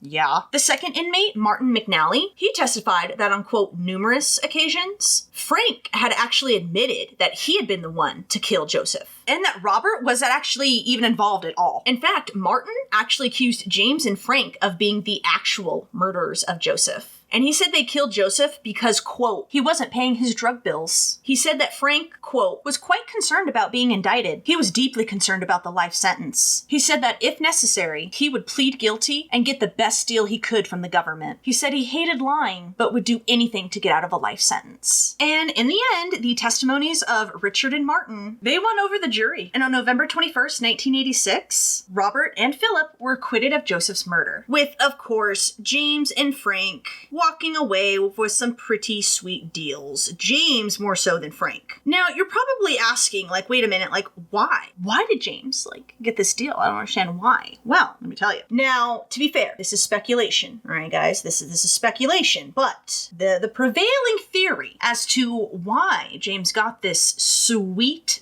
Yeah. The second inmate, Martin McNally, he testified that on, quote, numerous occasions, Frank had actually admitted that he had been the one to kill Joseph, and that Robert wasn't actually even involved at all. In fact, Martin actually accused James and Frank of being the actual murderers of Joseph. And he said they killed Joseph because, quote, he wasn't paying his drug bills. He said that Frank, quote, was quite concerned about being indicted. He was deeply concerned about the life sentence. He said that if necessary, he would plead guilty and get the best deal he could from the government. He said he hated lying, but would do anything to get out of a life sentence. And in the end, the testimonies of Richard and Martin, they won over the jury. And on November 21st, 1986, Robert and Philip were acquitted of Joseph's murder. With, of course, James and Frank walking away with some pretty sweet deals. James more so than Frank. Now, you're probably asking, wait a minute, why? Why did James, get this deal? I don't understand why. Well, let me tell you. Now, to be fair, this is speculation, all right, guys? This is speculation, but the prevailing theory as to why James got this sweet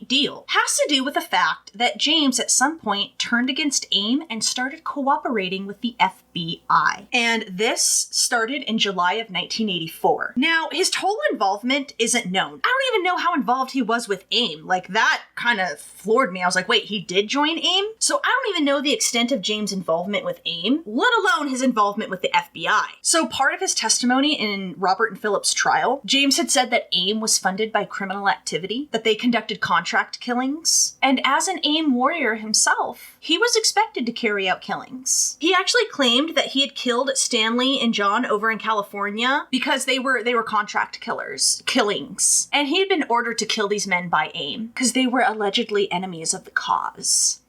deal has to do with the fact that James at some point turned against AIM and started cooperating with the FBI. And this started in July of 1984. Now, his total involvement isn't known. I don't even know how involved he was with AIM. That kind of floored me. I was like, wait, he did join AIM? So I don't even know the extent of James' involvement with AIM, let alone his involvement with the FBI. So part of his testimony in Robert and Philip's trial, James had said that AIM was funded by criminal activity, that they conducted contract killings, and as an AIM warrior himself, he was expected to carry out killings. He actually claimed that he had killed Stanley and John over in California because they were contract killings. And he had been ordered to kill these men by AIM because they were allegedly enemies of the cause.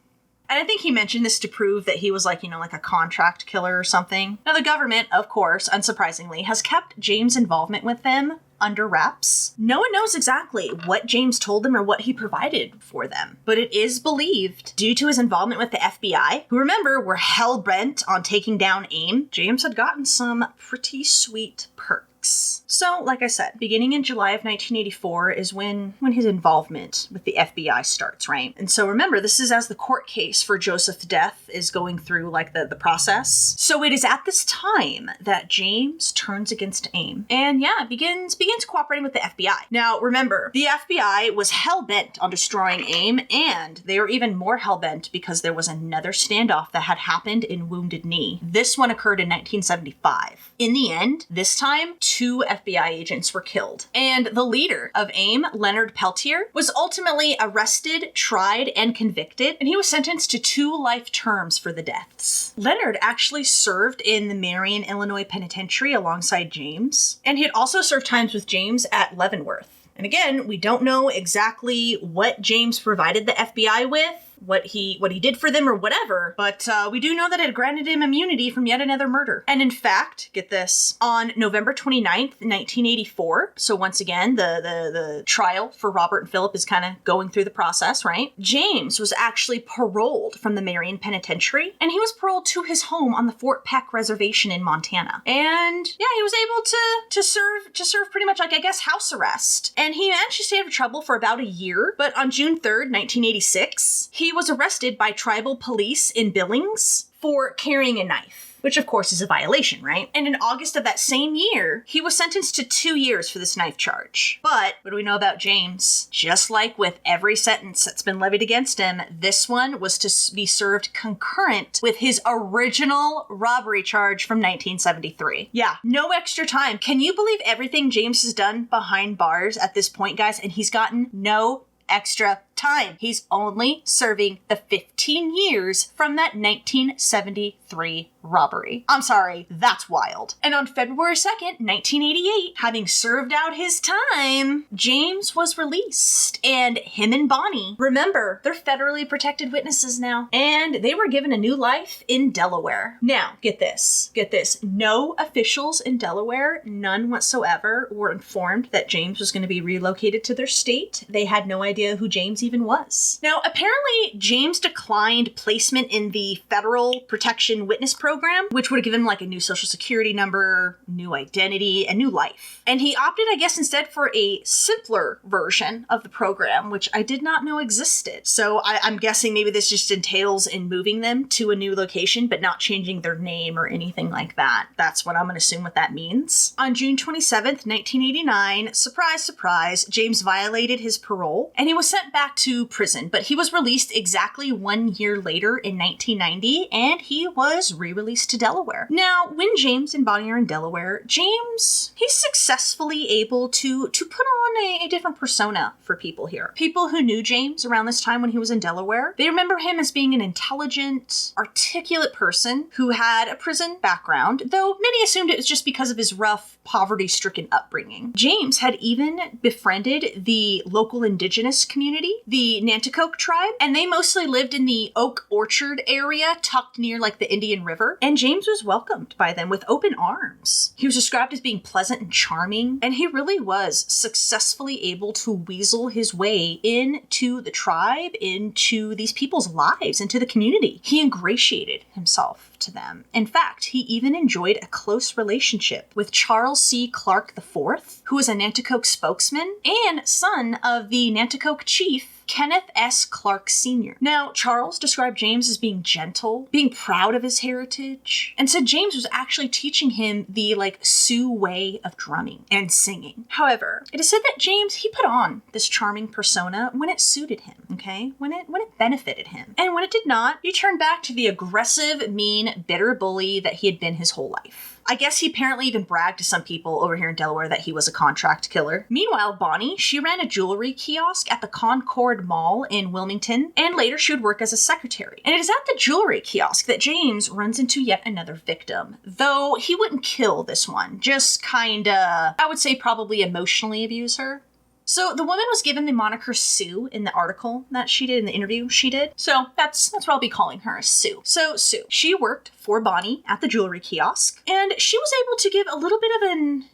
And I think he mentioned this to prove that he was a contract killer or something. Now, the government, of course, unsurprisingly, has kept James' involvement with them under wraps. No one knows exactly what James told them or what he provided for them, but it is believed, due to his involvement with the FBI, who, remember, were hell-bent on taking down AIM, James had gotten some pretty sweet perks. So, like I said, beginning in July of 1984 is when his involvement with the FBI starts, right? And so remember, this is as the court case for Joseph's death is going through, like, the process. So it is at this time that James turns against AIM and, begins cooperating with the FBI. Now, remember, the FBI was hell-bent on destroying AIM, and they were even more hell-bent because there was another standoff that had happened in Wounded Knee. This one occurred in 1975. In the end, this time, 2 FBI agents were killed. And the leader of AIM, Leonard Peltier, was ultimately arrested, tried, and convicted, and he was sentenced to 2 life terms for the deaths. Leonard actually served in the Marion, Illinois Penitentiary alongside James, and he had also served times with James at Leavenworth. And again, we don't know exactly what James provided the FBI with, what he did for them or whatever, but we do know that it granted him immunity from yet another murder. And in fact, get this, on November 29th, 1984, so once again, the trial for Robert and Philip is kind of going through the process, right? James was actually paroled from the Marion Penitentiary, and he was paroled to his home on the Fort Peck Reservation in Montana. And he was able to serve pretty much, like, I guess, house arrest. And he actually stayed out of trouble for about a year, but on June 3rd, 1986, he was arrested by tribal police in Billings for carrying a knife, which of course is a violation, right? And in August of that same year, he was sentenced to 2 years for this knife charge. But what do we know about James? Just like with every sentence that's been levied against him, this one was to be served concurrent with his original robbery charge from 1973. Yeah, no extra time. Can you believe everything James has done behind bars at this point, guys? And he's gotten no extra time. He's only serving the 15 years from that 1973 robbery. I'm sorry, that's wild. And on February 2nd, 1988, having served out his time, James was released, and him and Bonnie, remember, they're federally protected witnesses now, and they were given a new life in Delaware. Now, get this, no officials in Delaware, none whatsoever, were informed that James was going to be relocated to their state. They had no idea who James even was. Now, apparently, James declined placement in the Federal Protection Witness Program, which would have given him like a new social security number, new identity, and new life. And he opted, I guess, instead for a simpler version of the program, which I did not know existed. So I'm guessing maybe this just entails in moving them to a new location, but not changing their name or anything like that. That's what I'm going to assume what that means. On June 27th, 1989, surprise, surprise, James violated his parole, and he was sent back to prison, but he was released exactly 1 year later in 1990, and he was re-released to Delaware. Now, when James and Bonnie are in Delaware, he's successfully able to put on a different persona for people here. People who knew James around this time when he was in Delaware, they remember him as being an intelligent, articulate person who had a prison background, though many assumed it was just because of his rough, poverty-stricken upbringing. James had even befriended the local indigenous community, the Nanticoke tribe, and they mostly lived in the Oak Orchard area, tucked near like the Indian River, and James was welcomed by them with open arms. He was described as being pleasant and charming, and he really was successfully able to weasel his way into the tribe, into these people's lives, into the community. He ingratiated himself to them. In fact, he even enjoyed a close relationship with Charles C. Clark IV, who was a Nanticoke spokesman and son of the Nanticoke chief, Kenneth S. Clark Sr. Now, Charles described James as being gentle, being proud of his heritage, and said James was actually teaching him the, Sioux way of drumming and singing. However, it is said that James, he put on this charming persona when it suited him, okay? When it benefited him. And when it did not, he turned back to the aggressive, mean, bitter bully that he had been his whole life. I guess he apparently even bragged to some people over here in Delaware that he was a contract killer. Meanwhile, Bonnie, she ran a jewelry kiosk at the Concord Mall in Wilmington, and later she would work as a secretary. And it is at the jewelry kiosk that James runs into yet another victim, though he wouldn't kill this one, just kinda, I would say probably emotionally abuse her. So the woman was given the moniker Sue in the article that she did, in the interview she did. So that's what I'll be calling her, Sue. So Sue, she worked for Bonnie at the jewelry kiosk, and she was able to give a little bit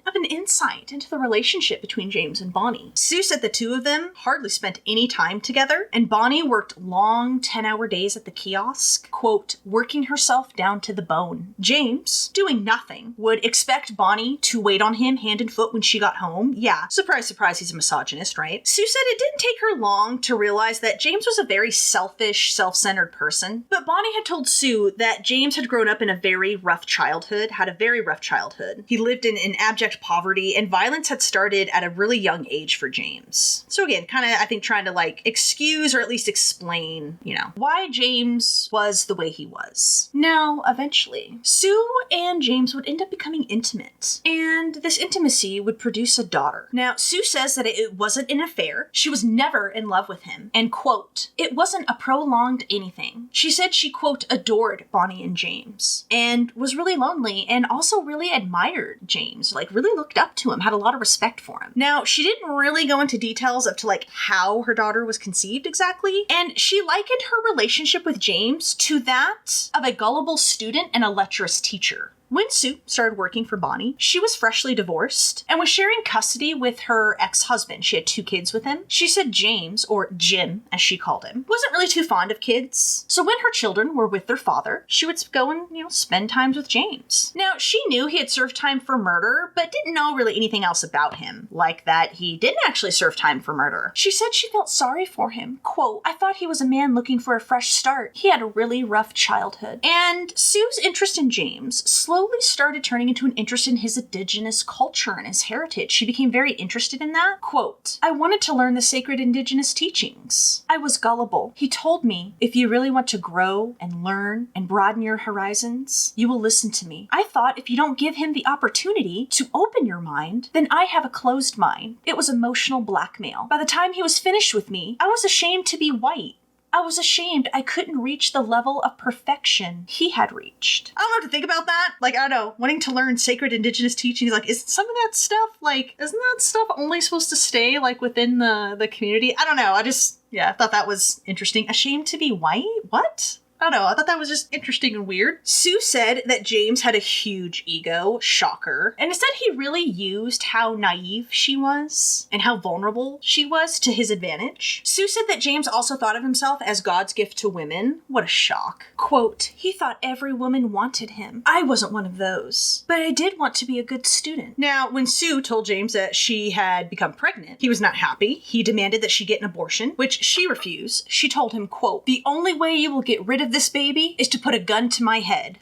of an insight into the relationship between James and Bonnie. Sue said the two of them hardly spent any time together, and Bonnie worked long 10-hour days at the kiosk, quote, working herself down to the bone. James, doing nothing, would expect Bonnie to wait on him hand and foot when she got home. Yeah, surprise, surprise, he's a misogynist, right? Sue said it didn't take her long to realize that James was a very selfish, self-centered person, but Bonnie had told Sue that James had grown up in a very rough childhood, had a very rough childhood. He lived in abject poverty, and violence had started at a really young age for James. So again, kind of, I think, trying to like excuse or at least explain, why James was the way he was. Now, eventually, Sue and James would end up becoming intimate, and this intimacy would produce a daughter. Now, Sue says that it wasn't an affair. She was never in love with him, and quote, it wasn't a prolonged anything. She said she, quote, adored Bonnie and James, and was really lonely, and also really admired James, like really looked up to him, had a lot of respect for him. Now, she didn't really go into details of to like how her daughter was conceived exactly, and she likened her relationship with James to that of a gullible student and a lecherous teacher. When Sue started working for Bonnie, she was freshly divorced and was sharing custody with her ex-husband. She had 2 kids with him. She said James, or Jim, as she called him, wasn't really too fond of kids. So when her children were with their father, she would go and, spend times with James. Now, she knew he had served time for murder, but didn't know really anything else about him, like that he didn't actually serve time for murder. She said she felt sorry for him. Quote, I thought he was a man looking for a fresh start. He had a really rough childhood. And Sue's interest in James slowly started turning into an interest in his indigenous culture and his heritage. She became very interested in that. Quote, I wanted to learn the sacred indigenous teachings. I was gullible. He told me, if you really want to grow and learn and broaden your horizons, you will listen to me. I thought if you don't give him the opportunity to open your mind, then I have a closed mind. It was emotional blackmail. By the time he was finished with me, I was ashamed to be white. I was ashamed I couldn't reach the level of perfection he had reached. I don't know what to think about that. Like, I don't know, wanting to learn sacred indigenous teachings, like, is some of that stuff, like, isn't that stuff only supposed to stay, like, within the community? I don't know, I thought that was interesting. Ashamed to be white? What? I don't know, I thought that was just interesting and weird. Sue said that James had a huge ego, shocker, and instead he really used how naive she was and how vulnerable she was to his advantage. Sue said that James also thought of himself as God's gift to women. What a shock. Quote, he thought every woman wanted him. I wasn't one of those, but I did want to be a good student. Now, when Sue told James that she had become pregnant, he was not happy. He demanded that she get an abortion, which she refused. She told him, quote, the only way you will get rid of this baby is to put a gun to my head.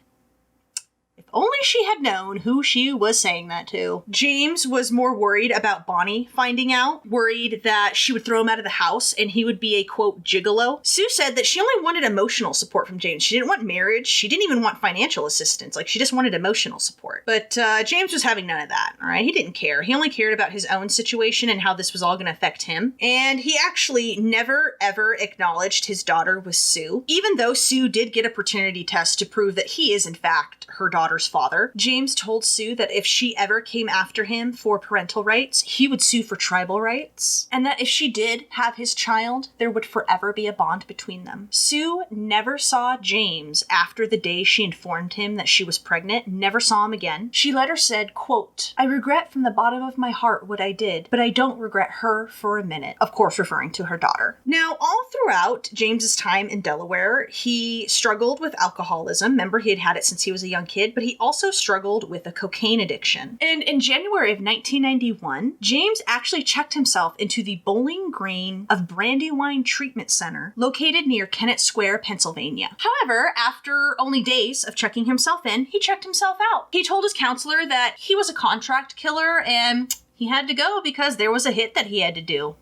If only she had known who she was saying that to. James was more worried about Bonnie finding out, worried that she would throw him out of the house and he would be a, quote, gigolo. Sue said that she only wanted emotional support from James. She didn't want marriage. She didn't even want financial assistance. Like, she just wanted emotional support. But James was having none of that, all right? He didn't care. He only cared about his own situation and how this was all going to affect him. And he actually never, ever acknowledged his daughter was Sue, even though Sue did get a paternity test to prove that he is, in fact, her daughter's father. James told Sue that if she ever came after him for parental rights, he would sue for tribal rights, and that if she did have his child, there would forever be a bond between them. Sue never saw James after the day she informed him that she was pregnant, never saw him again. She later said, quote, I regret from the bottom of my heart what I did, but I don't regret her for a minute. Of course, referring to her daughter. Now, all throughout James's time in Delaware, he struggled with alcoholism. Remember, he had had it since he was a young kid, but he also struggled with a cocaine addiction. And in January of 1991, James actually checked himself into the Bowling Green of Brandywine Treatment Center, located near Kennett Square, Pennsylvania. However, after only days of checking himself in, he checked himself out. He told his counselor that he was a contract killer and he had to go because there was a hit that he had to do.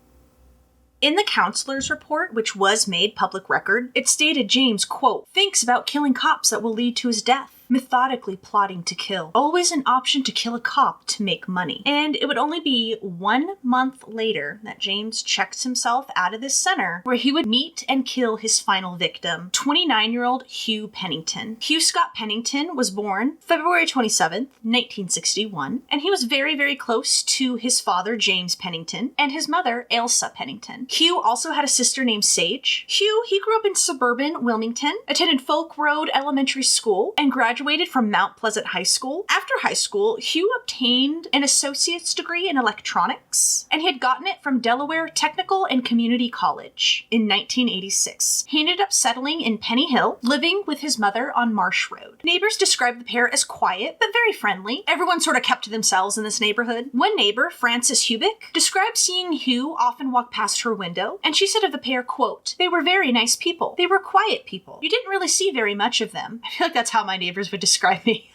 In the counselor's report, which was made public record, it stated James, quote, thinks about killing cops that will lead to his death. Methodically plotting to kill. Always an option to kill a cop to make money. And it would only be 1 month later that James checked himself out of this center, where he would meet and kill his final victim, 29-year-old Hugh Pennington. Hugh Scott Pennington was born February 27th, 1961, and he was very, very close to his father, James Pennington, and his mother, Ailsa Pennington. Hugh also had a sister named Sage. Hugh, he grew up in suburban Wilmington, attended Folk Road Elementary School, and graduated graduated from Mount Pleasant High School. After high school, Hugh obtained an associate's degree in electronics, and he had gotten it from Delaware Technical and Community College in 1986. He ended up settling in Penny Hill, living with his mother on Marsh Road. Neighbors described the pair as quiet, but very friendly. Everyone sort of kept to themselves in this neighborhood. One neighbor, Frances Hubick, described seeing Hugh often walk past her window, and she said of the pair, quote, "They were very nice people. They were quiet people. You didn't really see very much of them." I feel like that's how my neighbors would describe me.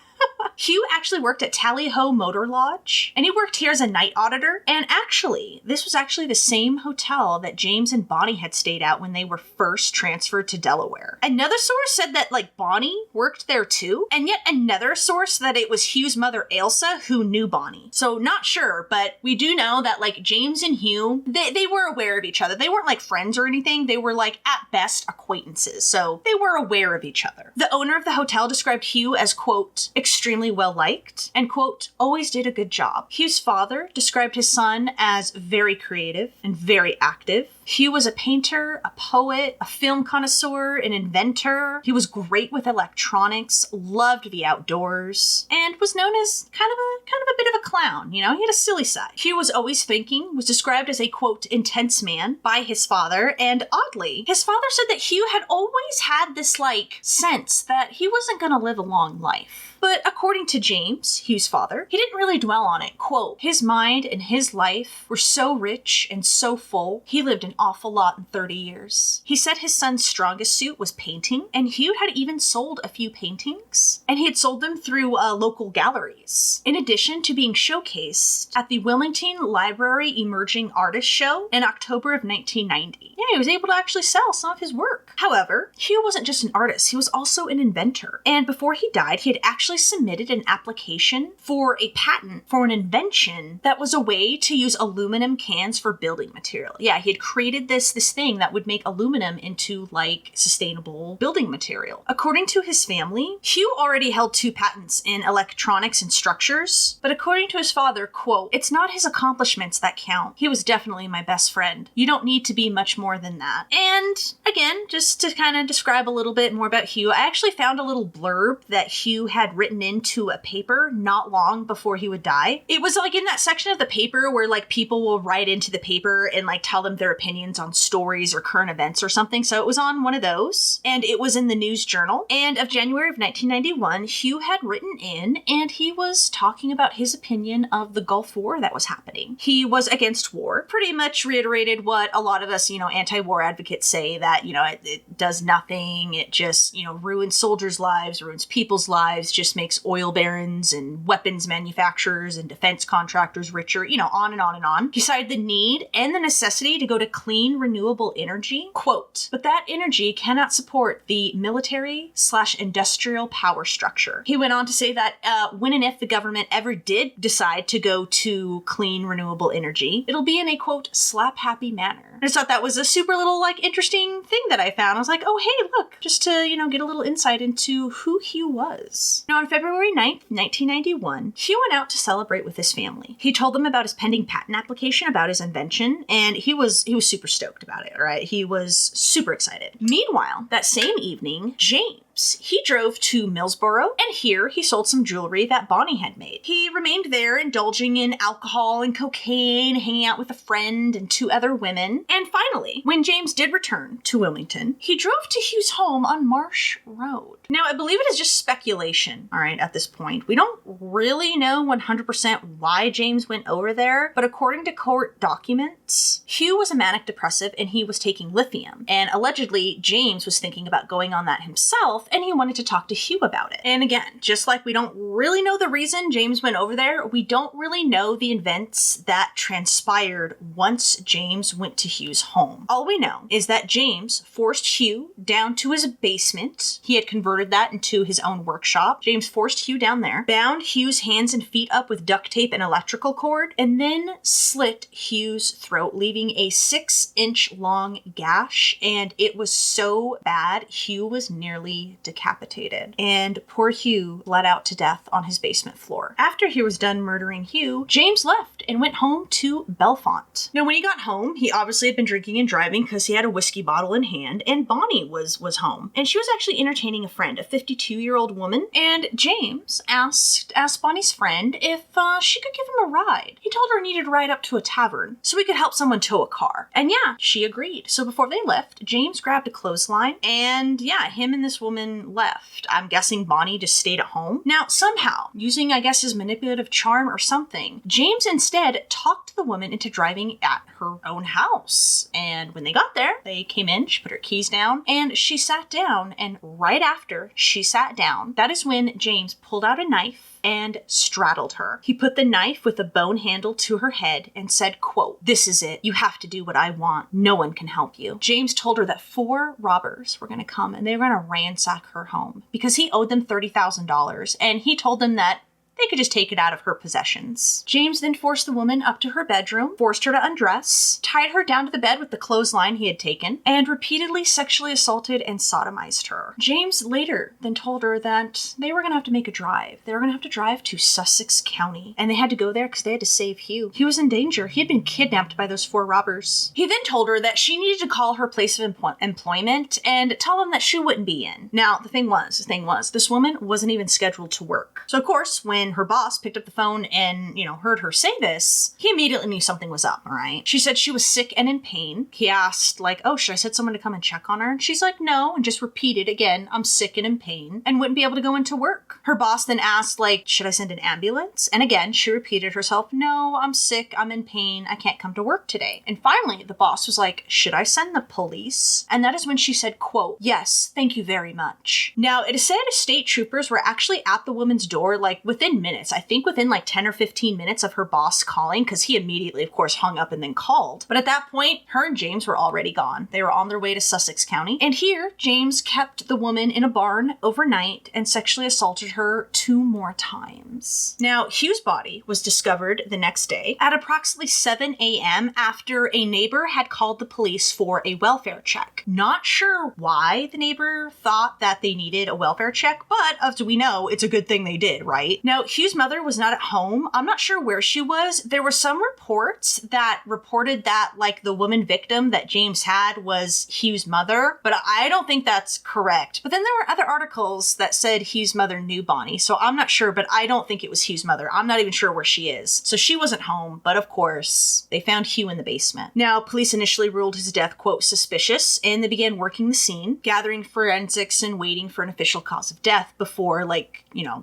Hugh actually worked at Tally Ho Motor Lodge, and he worked here as a night auditor. And actually, this was actually the same hotel that James and Bonnie had stayed at when they were first transferred to Delaware. Another source said that, Bonnie worked there too, and yet another source that it was Hugh's mother, Ailsa, who knew Bonnie. So not sure, but we do know that, James and Hugh, they were aware of each other. They weren't, friends or anything. They were, at best, acquaintances. So they were aware of each other. The owner of the hotel described Hugh as, quote, extremely well-liked, and, quote, always did a good job. Hugh's father described his son as very creative and very active. Hugh was a painter, a poet, a film connoisseur, an inventor. He was great with electronics, loved the outdoors, and was known as kind of a bit of a clown. He had a silly side. Hugh was always thinking, was described as a, quote, intense man by his father, and oddly, his father said that Hugh had always had this, sense that he wasn't going to live a long life. But according to James, Hugh's father, he didn't really dwell on it. Quote, his mind and his life were so rich and so full, he lived an awful lot in 30 years. He said his son's strongest suit was painting, and Hugh had even sold a few paintings, and he had sold them through local galleries, in addition to being showcased at the Wilmington Library Emerging Artist Show in October of 1990. Yeah, he was able to actually sell some of his work. However, Hugh wasn't just an artist, he was also an inventor, and before he died, he had actually submitted an application for a patent for an invention that was a way to use aluminum cans for building material. Yeah, he had created this thing that would make aluminum into sustainable building material. According to his family, Hugh already held 2 patents in electronics and structures, but according to his father, quote, it's not his accomplishments that count. He was definitely my best friend. You don't need to be much more than that. And again, just to kind of describe a little bit more about Hugh, I actually found a little blurb that Hugh had written into a paper not long before he would die. It was in that section of the paper where people will write into the paper and tell them their opinions on stories or current events or something. So it was on one of those, and it was in the News Journal. And of January of 1991, Hugh had written in, and he was talking about his opinion of the Gulf War that was happening. He was against war, pretty much reiterated what a lot of us, anti-war advocates say, that, it does nothing. It just, ruins soldiers' lives, ruins people's lives, just makes oil barons and weapons manufacturers and defense contractors richer, on and on and on. He cited the need and the necessity to go to clean, renewable energy. Quote, but that energy cannot support the military/industrial power structure. He went on to say that when and if the government ever did decide to go to clean, renewable energy, it'll be in a, quote, slap-happy manner. I just thought that was a super little, interesting thing that I found. I was like, oh, hey, look, just to, get a little insight into who Hugh was. Now, on February 9th, 1991, Hugh went out to celebrate with his family. He told them about his pending patent application about his invention, and he was super stoked about it, right? He was super excited. Meanwhile, that same evening, James, he drove to Millsboro, and here he sold some jewelry that Bonnie had made. He remained there, indulging in alcohol and cocaine, hanging out with a friend and 2 other women. And finally, when James did return to Wilmington, he drove to Hugh's home on Marsh Road. Now, I believe it is just speculation, all right, at this point. We don't really know 100% why James went over there, but according to court documents, Hugh was a manic depressive and he was taking lithium. And allegedly, James was thinking about going on that himself, and he wanted to talk to Hugh about it. And again, just like we don't really know the reason James went over there, we don't really know the events that transpired once James went to Hugh's home. All we know is that James forced Hugh down to his basement. He had converted that into his own workshop. James forced Hugh down there, bound Hugh's hands and feet up with duct tape and electrical cord, and then slit Hugh's throat, leaving a 6-inch long gash. And it was so bad, Hugh was nearly decapitated. And poor Hugh bled out to death on his basement floor. After he was done murdering Hugh, James left and went home to Bellefonte. Now, when he got home, he obviously had been drinking and driving because he had a whiskey bottle in hand, and Bonnie was home. And she was actually entertaining a friend, a 52-year-old woman, and James asked Bonnie's friend if she could give him a ride. He told her he needed a ride up to a tavern so he could help someone tow a car. And yeah, she agreed. So before they left, James grabbed a clothesline, and yeah, him and this woman left. I'm guessing Bonnie just stayed at home. Now, somehow, using, I guess, his manipulative charm or something, James instead talked the woman into driving at her own house. And when they got there, they came in, she put her keys down, and she sat down. And right after she sat down, that is when James pulled out a knife and straddled her. He put the knife with a bone handle to her head and said, quote, "This is it. You have to do what I want. No one can help you." James told her that 4 robbers were going to come and they were going to ransack her home because he owed them $30,000, and he told them that they could just take it out of her possessions. James then forced the woman up to her bedroom, forced her to undress, tied her down to the bed with the clothesline he had taken, and repeatedly sexually assaulted and sodomized her. James later then told her that they were going to have to make a drive. They were going to have to drive to Sussex County, and they had to go there because they had to save Hugh. He was in danger. He had been kidnapped by those 4 robbers. He then told her that she needed to call her place of employment and tell them that she wouldn't be in. Now, the thing was, this woman wasn't even scheduled to work. So of course, when her boss picked up the phone and, heard her say this, he immediately knew something was up, all right? She said she was sick and in pain. He asked, should I send someone to come and check on her? And she's like, no, and just repeated again, I'm sick and in pain, and wouldn't be able to go into work. Her boss then asked, should I send an ambulance? And again, she repeated herself, no, I'm sick, I'm in pain, I can't come to work today. And finally, the boss was like, should I send the police? And that is when she said, quote, "Yes, thank you very much." Now, it is said state troopers were actually at the woman's door, within minutes. I think within 10 or 15 minutes of her boss calling, because he immediately, of course, hung up and then called. But at that point, her and James were already gone. They were on their way to Sussex County. And here, James kept the woman in a barn overnight and sexually assaulted her 2 more times. Now, Hugh's body was discovered the next day at approximately 7 a.m. after a neighbor had called the police for a welfare check. Not sure why the neighbor thought that they needed a welfare check, but as we know, it's a good thing they did, right? Now, Hugh's mother was not at home. I'm not sure where she was. There were some reports that reported that the woman victim that James had was Hugh's mother, but I don't think that's correct. But then there were other articles that said Hugh's mother knew Bonnie, so I'm not sure, but I don't think it was Hugh's mother. I'm not even sure where she is. So she wasn't home, but of course, they found Hugh in the basement. Now, police initially ruled his death, quote, suspicious, and they began working the scene, gathering forensics and waiting for an official cause of death before,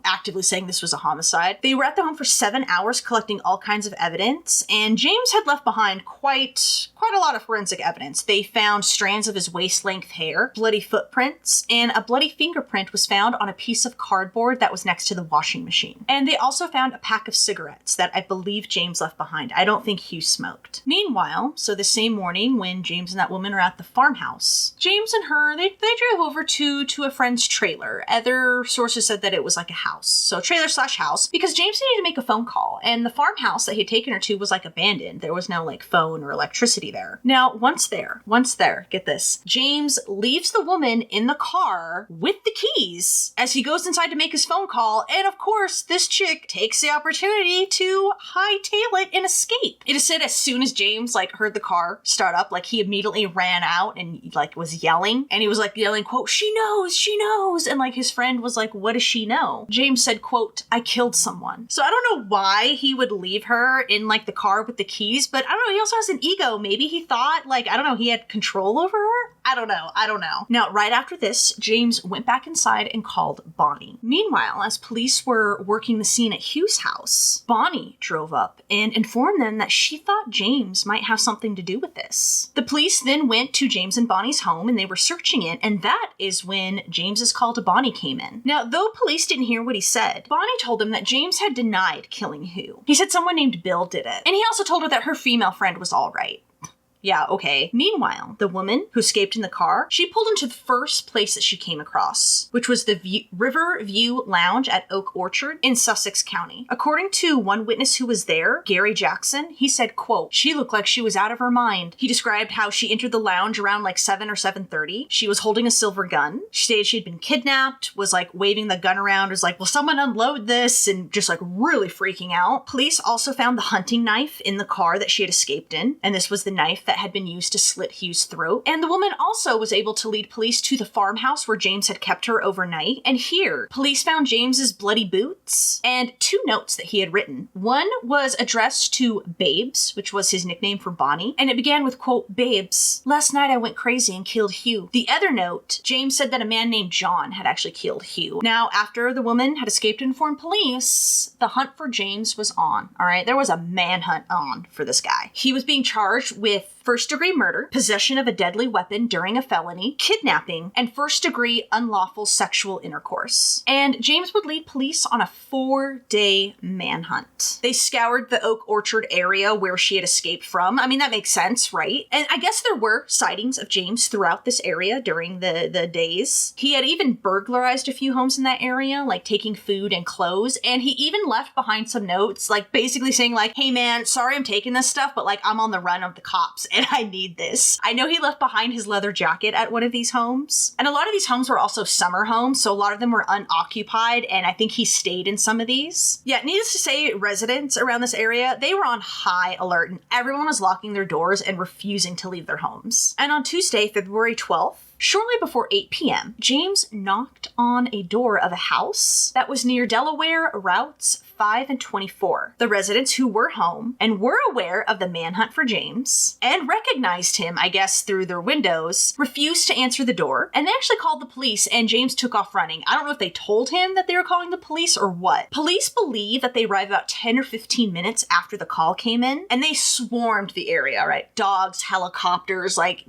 actively saying this was a homicide. They were at the home for 7 hours collecting all kinds of evidence, and James had left behind quite a lot of forensic evidence. They found strands of his waist-length hair, bloody footprints, and a bloody fingerprint was found on a piece of cardboard that was next to the washing machine. And they also found a pack of cigarettes that I believe James left behind. I don't think Hugh smoked. Meanwhile, so the same morning when James and that woman are at the farmhouse, James and her, they drove over to a friend's trailer. Other sources said that it was a house. So trailer/house, because James needed to make a phone call, and the farmhouse that he had taken her to was abandoned. There was no phone or electricity there. Now, once there, get this, James leaves the woman in the car with the keys as he goes inside to make his phone call, and of course, this chick takes the opportunity to hightail it and escape. It is said as soon as James heard the car start up, he immediately ran out and was yelling, and he was yelling, quote, she knows, and his friend was what does she know? James said, quote, I killed someone. So I don't know why he would leave her in the car with the keys, but I don't know, he also has an ego. Maybe he thought he had control over her? I don't know. Now, right after this, James went back inside and called Bonnie. Meanwhile, as police were working the scene at Hugh's house, Bonnie drove up and informed them that she thought James might have something to do with this. The police then went to James and Bonnie's home and they were searching it, and that is when James's call to Bonnie came in. Now, though police didn't hear what he said, Bonnie told them that James had denied killing Hugh. He said someone named Bill did it. And he also told her that her female friend was all right. Yeah, okay. Meanwhile, the woman who escaped in the car, she pulled into the first place that she came across, which was the River View Lounge at Oak Orchard in Sussex County. According to one witness who was there, Gary Jackson, he said, quote, "She looked like she was out of her mind." He described how she entered the lounge around like 7 or 7:30. She was holding a silver gun. She stated she'd been kidnapped, was like waving the gun around, was like, "Will someone unload this?" and just like really freaking out. Police also found the hunting knife in the car that she had escaped in, and this was the knife that had been used to slit Hugh's throat. And the woman also was able to lead police to the farmhouse where James had kept her overnight. And here, police found James's bloody boots and 2 notes that he had written. One was addressed to Babes, which was his nickname for Bonnie, and it began with, quote, "Babes, last night I went crazy and killed Hugh." The other note, James said that a man named John had actually killed Hugh. Now, after the woman had escaped and informed police, the hunt for James was on, all right? There was a manhunt on for this guy. He was being charged with first-degree murder, possession of a deadly weapon during a felony, kidnapping, and first-degree unlawful sexual intercourse. And James would lead police on a 4-day manhunt. They scoured the Oak Orchard area where she had escaped from. I mean, that makes sense, right? And I guess there were sightings of James throughout this area during the days. He had even burglarized a few homes in that area, like taking food and clothes, and he even left behind some notes, like basically saying like, "Hey man, sorry I'm taking this stuff, but like I'm on the run of the cops and I need this." I know he left behind his leather jacket at one of these homes. And a lot of these homes were also summer homes, so a lot of them were unoccupied, and I think he stayed in some of these. Yeah, needless to say, residents around this area, they were on high alert, and everyone was locking their doors and refusing to leave their homes. And on Tuesday, February 12th, shortly before 8 p.m., James knocked on a door of a house that was near Delaware routes 5 and 24. The residents who were home and were aware of the manhunt for James and recognized him, I guess, through their windows, refused to answer the door, and they actually called the police, and James took off running. I don't know if they told him that they were calling the police or what. Police believe that they arrived about 10 or 15 minutes after the call came in, and they swarmed the area, right? Dogs, helicopters, like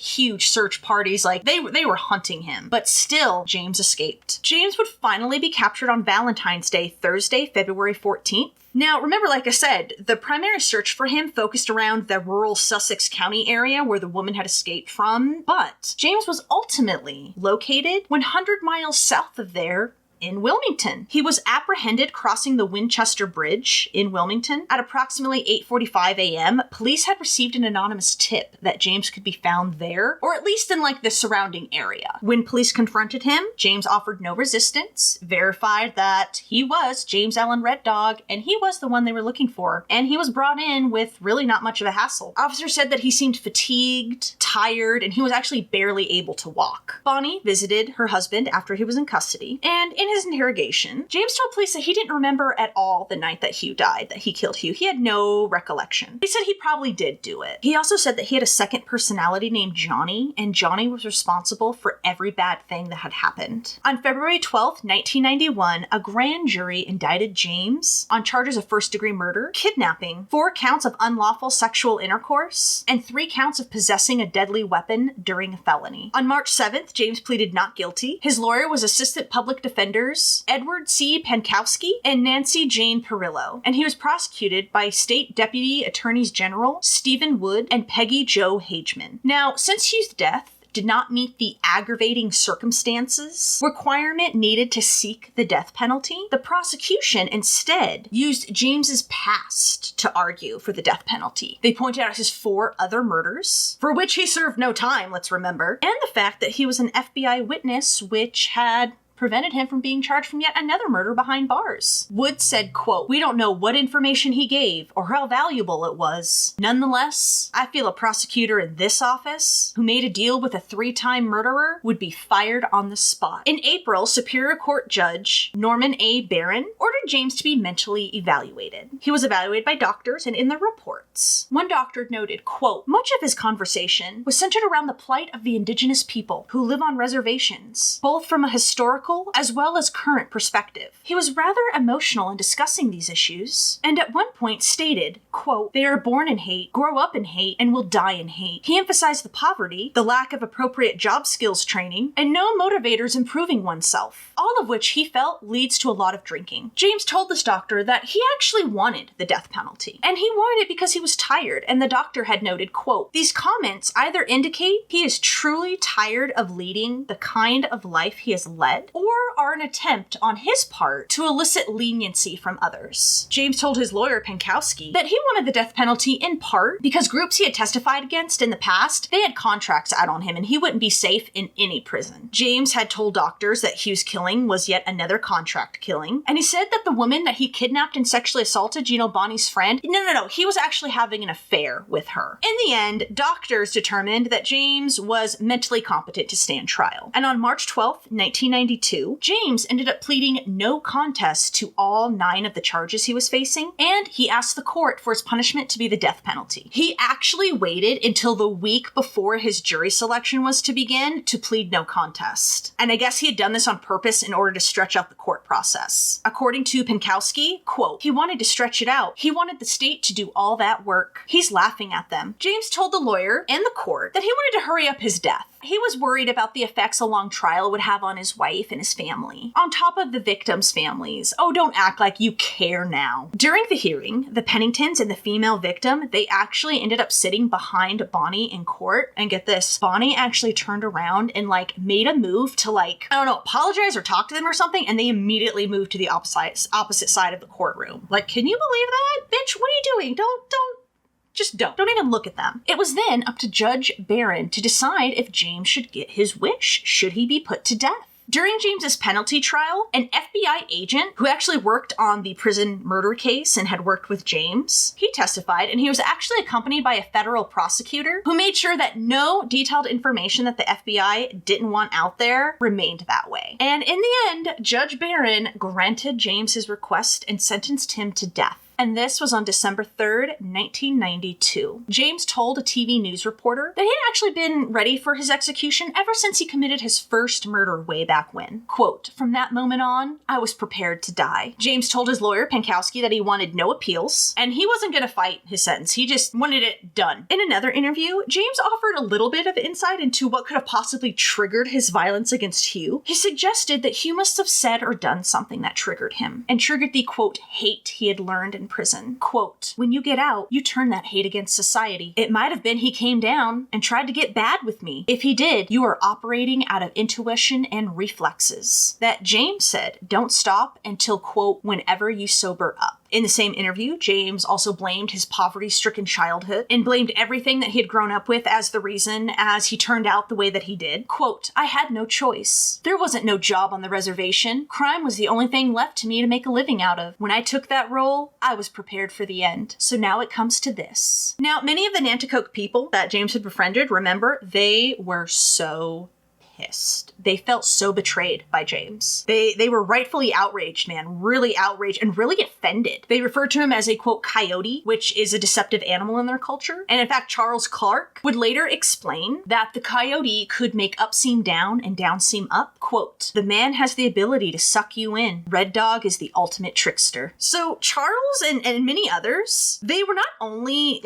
huge search parties, like they were hunting him. But still, James escaped. James would finally be captured on Valentine's Day, Thursday, February 14th. Now, remember, like I said, the primary search for him focused around the rural Sussex County area where the woman had escaped from, but James was ultimately located 100 miles south of there in Wilmington. He was apprehended crossing the Winchester Bridge in Wilmington at approximately 8:45 a.m. Police had received an anonymous tip that James could be found there, or at least in like the surrounding area. When police confronted him, James offered no resistance, verified that he was James Allen Red Dog, and he was the one they were looking for, and he was brought in with really not much of a hassle. Officers said that he seemed fatigued, tired, and he was actually barely able to walk. Bonnie visited her husband after he was in custody, and in his interrogation, James told police that he didn't remember at all the night that Hugh died, that he killed Hugh. He had no recollection. He said he probably did do it. He also said that he had a second personality named Johnny, and Johnny was responsible for every bad thing that had happened. On February 12th, 1991, a grand jury indicted James on charges of first-degree murder, kidnapping, 4 counts of unlawful sexual intercourse, and 3 counts of possessing a deadly weapon during a felony. On March 7th, James pleaded not guilty. His lawyer was Assistant Public Defenders Edward C. Pankowski and Nancy Jane Perillo, and he was prosecuted by State Deputy Attorneys General Stephen Wood and Peggy Jo Hageman. Now, since Hugh's death did not meet the aggravating circumstances requirement needed to seek the death penalty, the prosecution instead used James's past to argue for the death penalty. They pointed out his 4 other murders, for which he served no time, let's remember, and the fact that he was an FBI witness, which had prevented him from being charged from yet another murder behind bars. Wood said, quote, "We don't know what information he gave or how valuable it was. Nonetheless, I feel a prosecutor in this office who made a deal with a 3-time murderer would be fired on the spot." In April, Superior Court Judge Norman A. Barron ordered James to be mentally evaluated. He was evaluated by doctors, and in their reports, one doctor noted, quote, "Much of his conversation was centered around the plight of the indigenous people who live on reservations, both from a historical historical as well as current perspective. He was rather emotional in discussing these issues, and at one point stated, quote, "They are born in hate, grow up in hate, and will die in hate." He emphasized the poverty, the lack of appropriate job skills training, and no motivators improving oneself, all of which he felt leads to a lot of drinking. James told this doctor that he actually wanted the death penalty, and he wanted it because he was tired, and the doctor had noted, quote, "These comments either indicate he is truly tired of leading the kind of life he has led, or are an attempt on his part to elicit leniency from others." James told his lawyer, Pankowski, that he wanted the death penalty in part because groups he had testified against in the past, they had contracts out on him and he wouldn't be safe in any prison. James had told doctors that Hugh's killing was yet another contract killing, and he said that the woman that he kidnapped and sexually assaulted, Bonnie's friend, no, he was actually having an affair with her. In the end, doctors determined that James was mentally competent to stand trial. And on March 12th, 1992, James ended up pleading no contest to all 9 of the charges he was facing, and he asked the court for his punishment to be the death penalty. He actually waited until the week before his jury selection was to begin to plead no contest. And I guess he had done this on purpose in order to stretch out the court process. According to Pankowski, quote, "He wanted to stretch it out. He wanted the state to do all that work. He's laughing at them." James told the lawyer and the court that he wanted to hurry up his death. He was worried about the effects a long trial would have on his wife and his family, on top of the victims' families. Oh, don't act like you care now. During the hearing, the Penningtons and the female victim, they actually ended up sitting behind Bonnie in court. And get this, Bonnie actually turned around and made a move to apologize or talk to them or something, and they immediately moved to the opposite side of the courtroom. Can you believe that? Bitch, what are you doing? Don't even look at them. It was then up to Judge Barron to decide if James should get his wish. Should he be put to death? During James's penalty trial, an FBI agent who actually worked on the prison murder case and had worked with James, he testified, and he was actually accompanied by a federal prosecutor who made sure that no detailed information that the FBI didn't want out there remained that way. And in the end, Judge Barron granted James his request and sentenced him to death. And this was on December 3rd, 1992. James told a TV news reporter that he had actually been ready for his execution ever since he committed his first murder way back when. Quote, "From that moment on, I was prepared to die." James told his lawyer, Pankowski, that he wanted no appeals, and he wasn't going to fight his sentence. He just wanted it done. In another interview, James offered a little bit of insight into what could have possibly triggered his violence against Hugh. He suggested that Hugh must have said or done something that triggered him, and triggered the, quote, hate he had learned in prison. Quote, "When you get out, you turn that hate against society. It might have been he came down and tried to get bad with me. If he did, you are operating out of intuition and reflexes." That James said, "Don't stop until, quote, whenever you sober up." In the same interview, James also blamed his poverty-stricken childhood and blamed everything that he had grown up with as the reason as he turned out the way that he did. Quote, "I had no choice. There wasn't no job on the reservation. Crime was the only thing left to me to make a living out of. When I took that role, I was prepared for the end. So now it comes to this." Now, many of the Nanticoke people that James had befriended, remember, they were so pissed. They felt so betrayed by James. They were rightfully outraged, man. Really outraged and really offended. They referred to him as a, quote, coyote, which is a deceptive animal in their culture. And in fact, Charles Clark would later explain that the coyote could make up seem down and down seem up. Quote, "The man has the ability to suck you in. Red Dog is the ultimate trickster." So Charles and many others, they were not only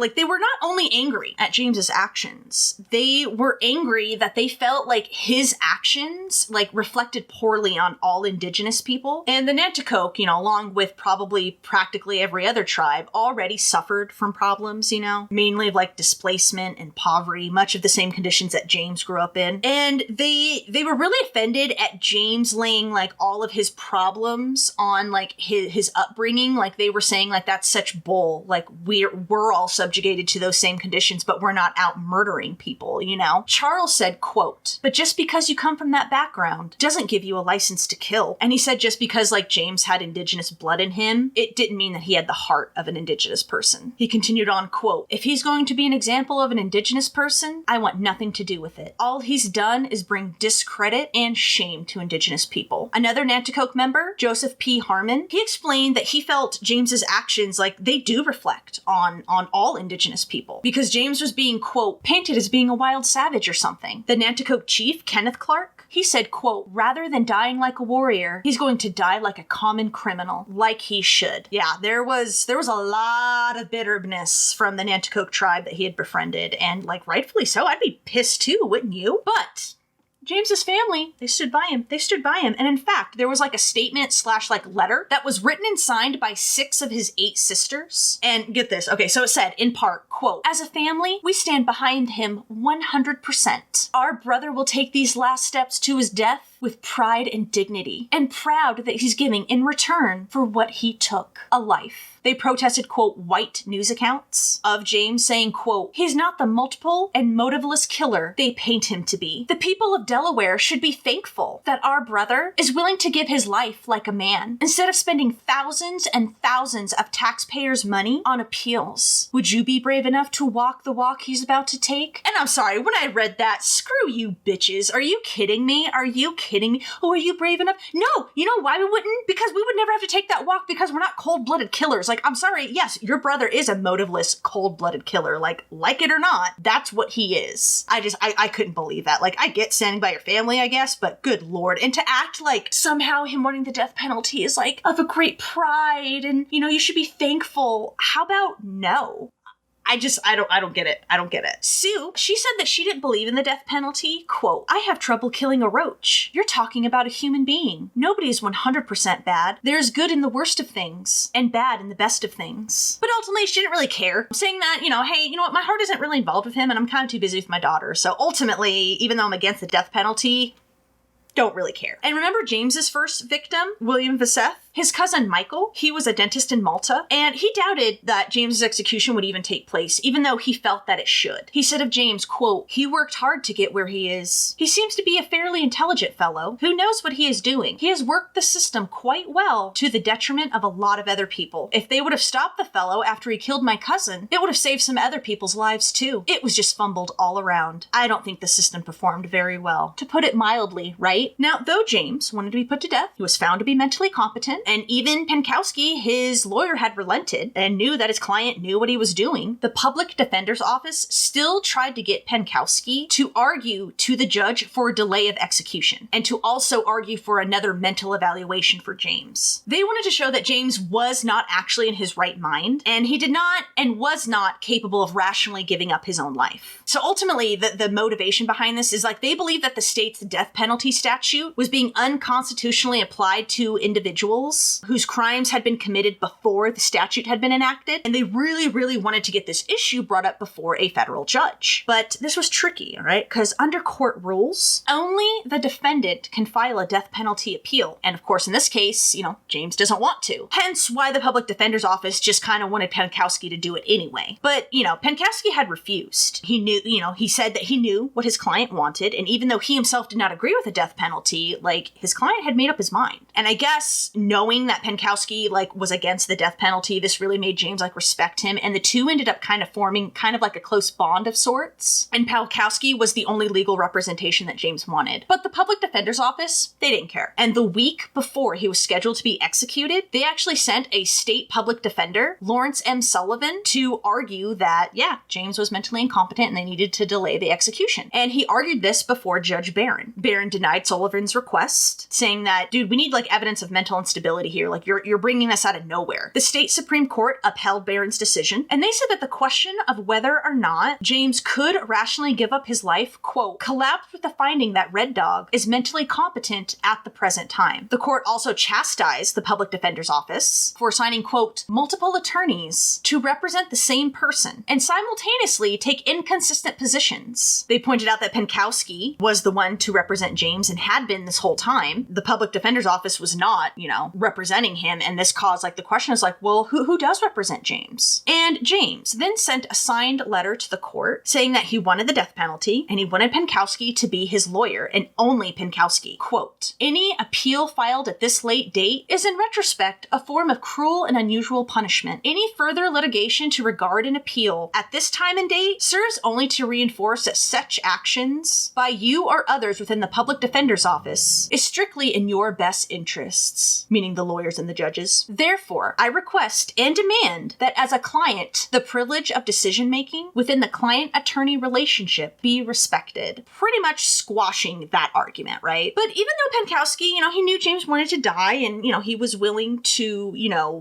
angry at James's actions. They were angry that they felt like his actions reflected poorly on all indigenous people. And the Nanticoke, along with probably practically every other tribe, already suffered from problems, mainly of displacement and poverty, much of the same conditions that James grew up in. And they were really offended at James laying all of his problems on his upbringing. They were saying that's such bull. We're all subjugated to those same conditions, but we're not out murdering people, Charles said, quote, "But just because you come from that background doesn't give you a license to kill." And he said just because James had indigenous blood in him, it didn't mean that he had the heart of an indigenous person. He continued on, quote, "If he's going to be an example of an indigenous person, I want nothing to do with it. All he's done is bring discredit and shame to indigenous people." Another Nanticoke member, Joseph P. Harmon, he explained that he felt James's actions they do reflect on all indigenous people because James was being, quote, painted as being a wild savage or something. The Nanticoke chief, Kenneth Clark, book. He said, quote, rather than dying like a warrior, he's going to die like a common criminal, like he should. Yeah, there was a lot of bitterness from the Nanticoke tribe that he had befriended, and like rightfully so. I'd be pissed too, wouldn't you? But James's family, they stood by him. They stood by him. And in fact, there was like a statement / like letter that was written and signed by 6 of his 8 sisters. And get this. Okay, so it said in part, quote, as a family, we stand behind him 100%. Our brother will take these last steps to his death with pride and dignity, and proud that he's giving in return for what he took, a life. They protested, quote, white news accounts of James saying, quote, he's not the multiple and motiveless killer they paint him to be. The people of Delaware should be thankful that our brother is willing to give his life like a man, instead of spending thousands and thousands of taxpayers' money on appeals. Would you be brave enough to walk the walk he's about to take? And I'm sorry, when I read that, screw you bitches. Are you kidding me? Are you kidding me? Oh, are you brave enough? No, you know why we wouldn't? Because we would never have to take that walk, because we're not cold-blooded killers. Like, I'm sorry, yes, your brother is a motiveless, cold-blooded killer. Like it or not, that's what he is. I couldn't believe that. Like, I get standing by your family, I guess, but good Lord. And to act like somehow him wanting the death penalty is like of a great pride and, you know, you should be thankful. How about no? I don't get it. I don't get it. Sue, she said that she didn't believe in the death penalty. Quote, I have trouble killing a roach. You're talking about a human being. Nobody is 100% bad. There's good in the worst of things and bad in the best of things. But ultimately, she didn't really care. Saying that, you know, hey, you know what? My heart isn't really involved with him and I'm kind of too busy with my daughter. So ultimately, even though I'm against the death penalty, don't really care. And remember James's first victim, William Veseth? His cousin Michael, he was a dentist in Malta, and he doubted that James's execution would even take place, even though he felt that it should. He said of James, quote, he worked hard to get where he is. He seems to be a fairly intelligent fellow who knows what he is doing. He has worked the system quite well to the detriment of a lot of other people. If they would have stopped the fellow after he killed my cousin, it would have saved some other people's lives too. It was just fumbled all around. I don't think the system performed very well, to put it mildly, right? Now, though James wanted to be put to death, he was found to be mentally competent, and even Penkowski, his lawyer, had relented and knew that his client knew what he was doing. The public defender's office still tried to get Penkowski to argue to the judge for a delay of execution and to also argue for another mental evaluation for James. They wanted to show that James was not actually in his right mind, and he did not and was not capable of rationally giving up his own life. So ultimately, the motivation behind this is like they believe that the state's death penalty statute was being unconstitutionally applied to individuals whose crimes had been committed before the statute had been enacted, and they really, really wanted to get this issue brought up before a federal judge. But this was tricky, all right? Because under court rules, only the defendant can file a death penalty appeal. And of course, in this case, you know, James doesn't want to. Hence why the public defender's office just kind of wanted Penkowski to do it anyway. But, you know, Penkowski had refused. He knew, you know, he said that he knew what his client wanted, and even though he himself did not agree with the death penalty, like, his client had made up his mind. And I guess knowing that Penkowski, like, was against the death penalty, this really made James, like, respect him, and the two ended up kind of forming kind of like a close bond of sorts. And Penkowski was the only legal representation that James wanted. But the public defender's office, they didn't care. And the week before he was scheduled to be executed, they actually sent a state public defender, Lawrence M. Sullivan, to argue that, yeah, James was mentally incompetent and they needed to delay the execution. And he argued this before Judge Barron. Barron denied Sullivan's request, saying that, dude, we need, like, evidence of mental instability here. Like, you're bringing this out of nowhere. The state Supreme Court upheld Barron's decision, and they said that the question of whether or not James could rationally give up his life, quote, collapsed with the finding that Red Dog is mentally competent at the present time. The court also chastised the public defender's office for assigning, quote, multiple attorneys to represent the same person and simultaneously take inconsistent positions. They pointed out that Penkowski was the one to represent James and had been this whole time. The public defender's office was not, you know, representing him, and this caused, like, the question is like, well, who does represent James? And James then sent a signed letter to the court saying that he wanted the death penalty and he wanted Penkowski to be his lawyer, and only Penkowski. Quote, any appeal filed at this late date is in retrospect a form of cruel and unusual punishment. Any further litigation to regard an appeal at this time and date serves only to reinforce that such actions by you or others within the public defender's Defender's Office is strictly in your best interests, meaning the lawyers and the judges. Therefore, I request and demand that as a client, the privilege of decision-making within the client-attorney relationship be respected. Pretty much squashing that argument, right? But even though Penkowski, he knew James wanted to die and, he was willing to,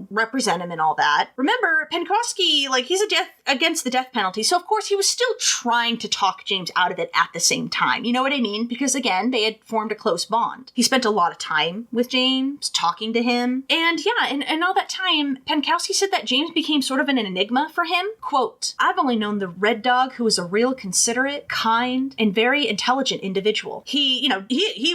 represent him and all that. Remember, Penkowski, he's against the death penalty, so of course he was still trying to talk James out of it at the same time. You know what I mean? Because again, they had formed a close bond. He spent a lot of time with James, talking to him, and all that time, Penkowski said that James became sort of an enigma for him. Quote, "I've only known the Red Dog who was a real considerate, kind, and very intelligent individual." He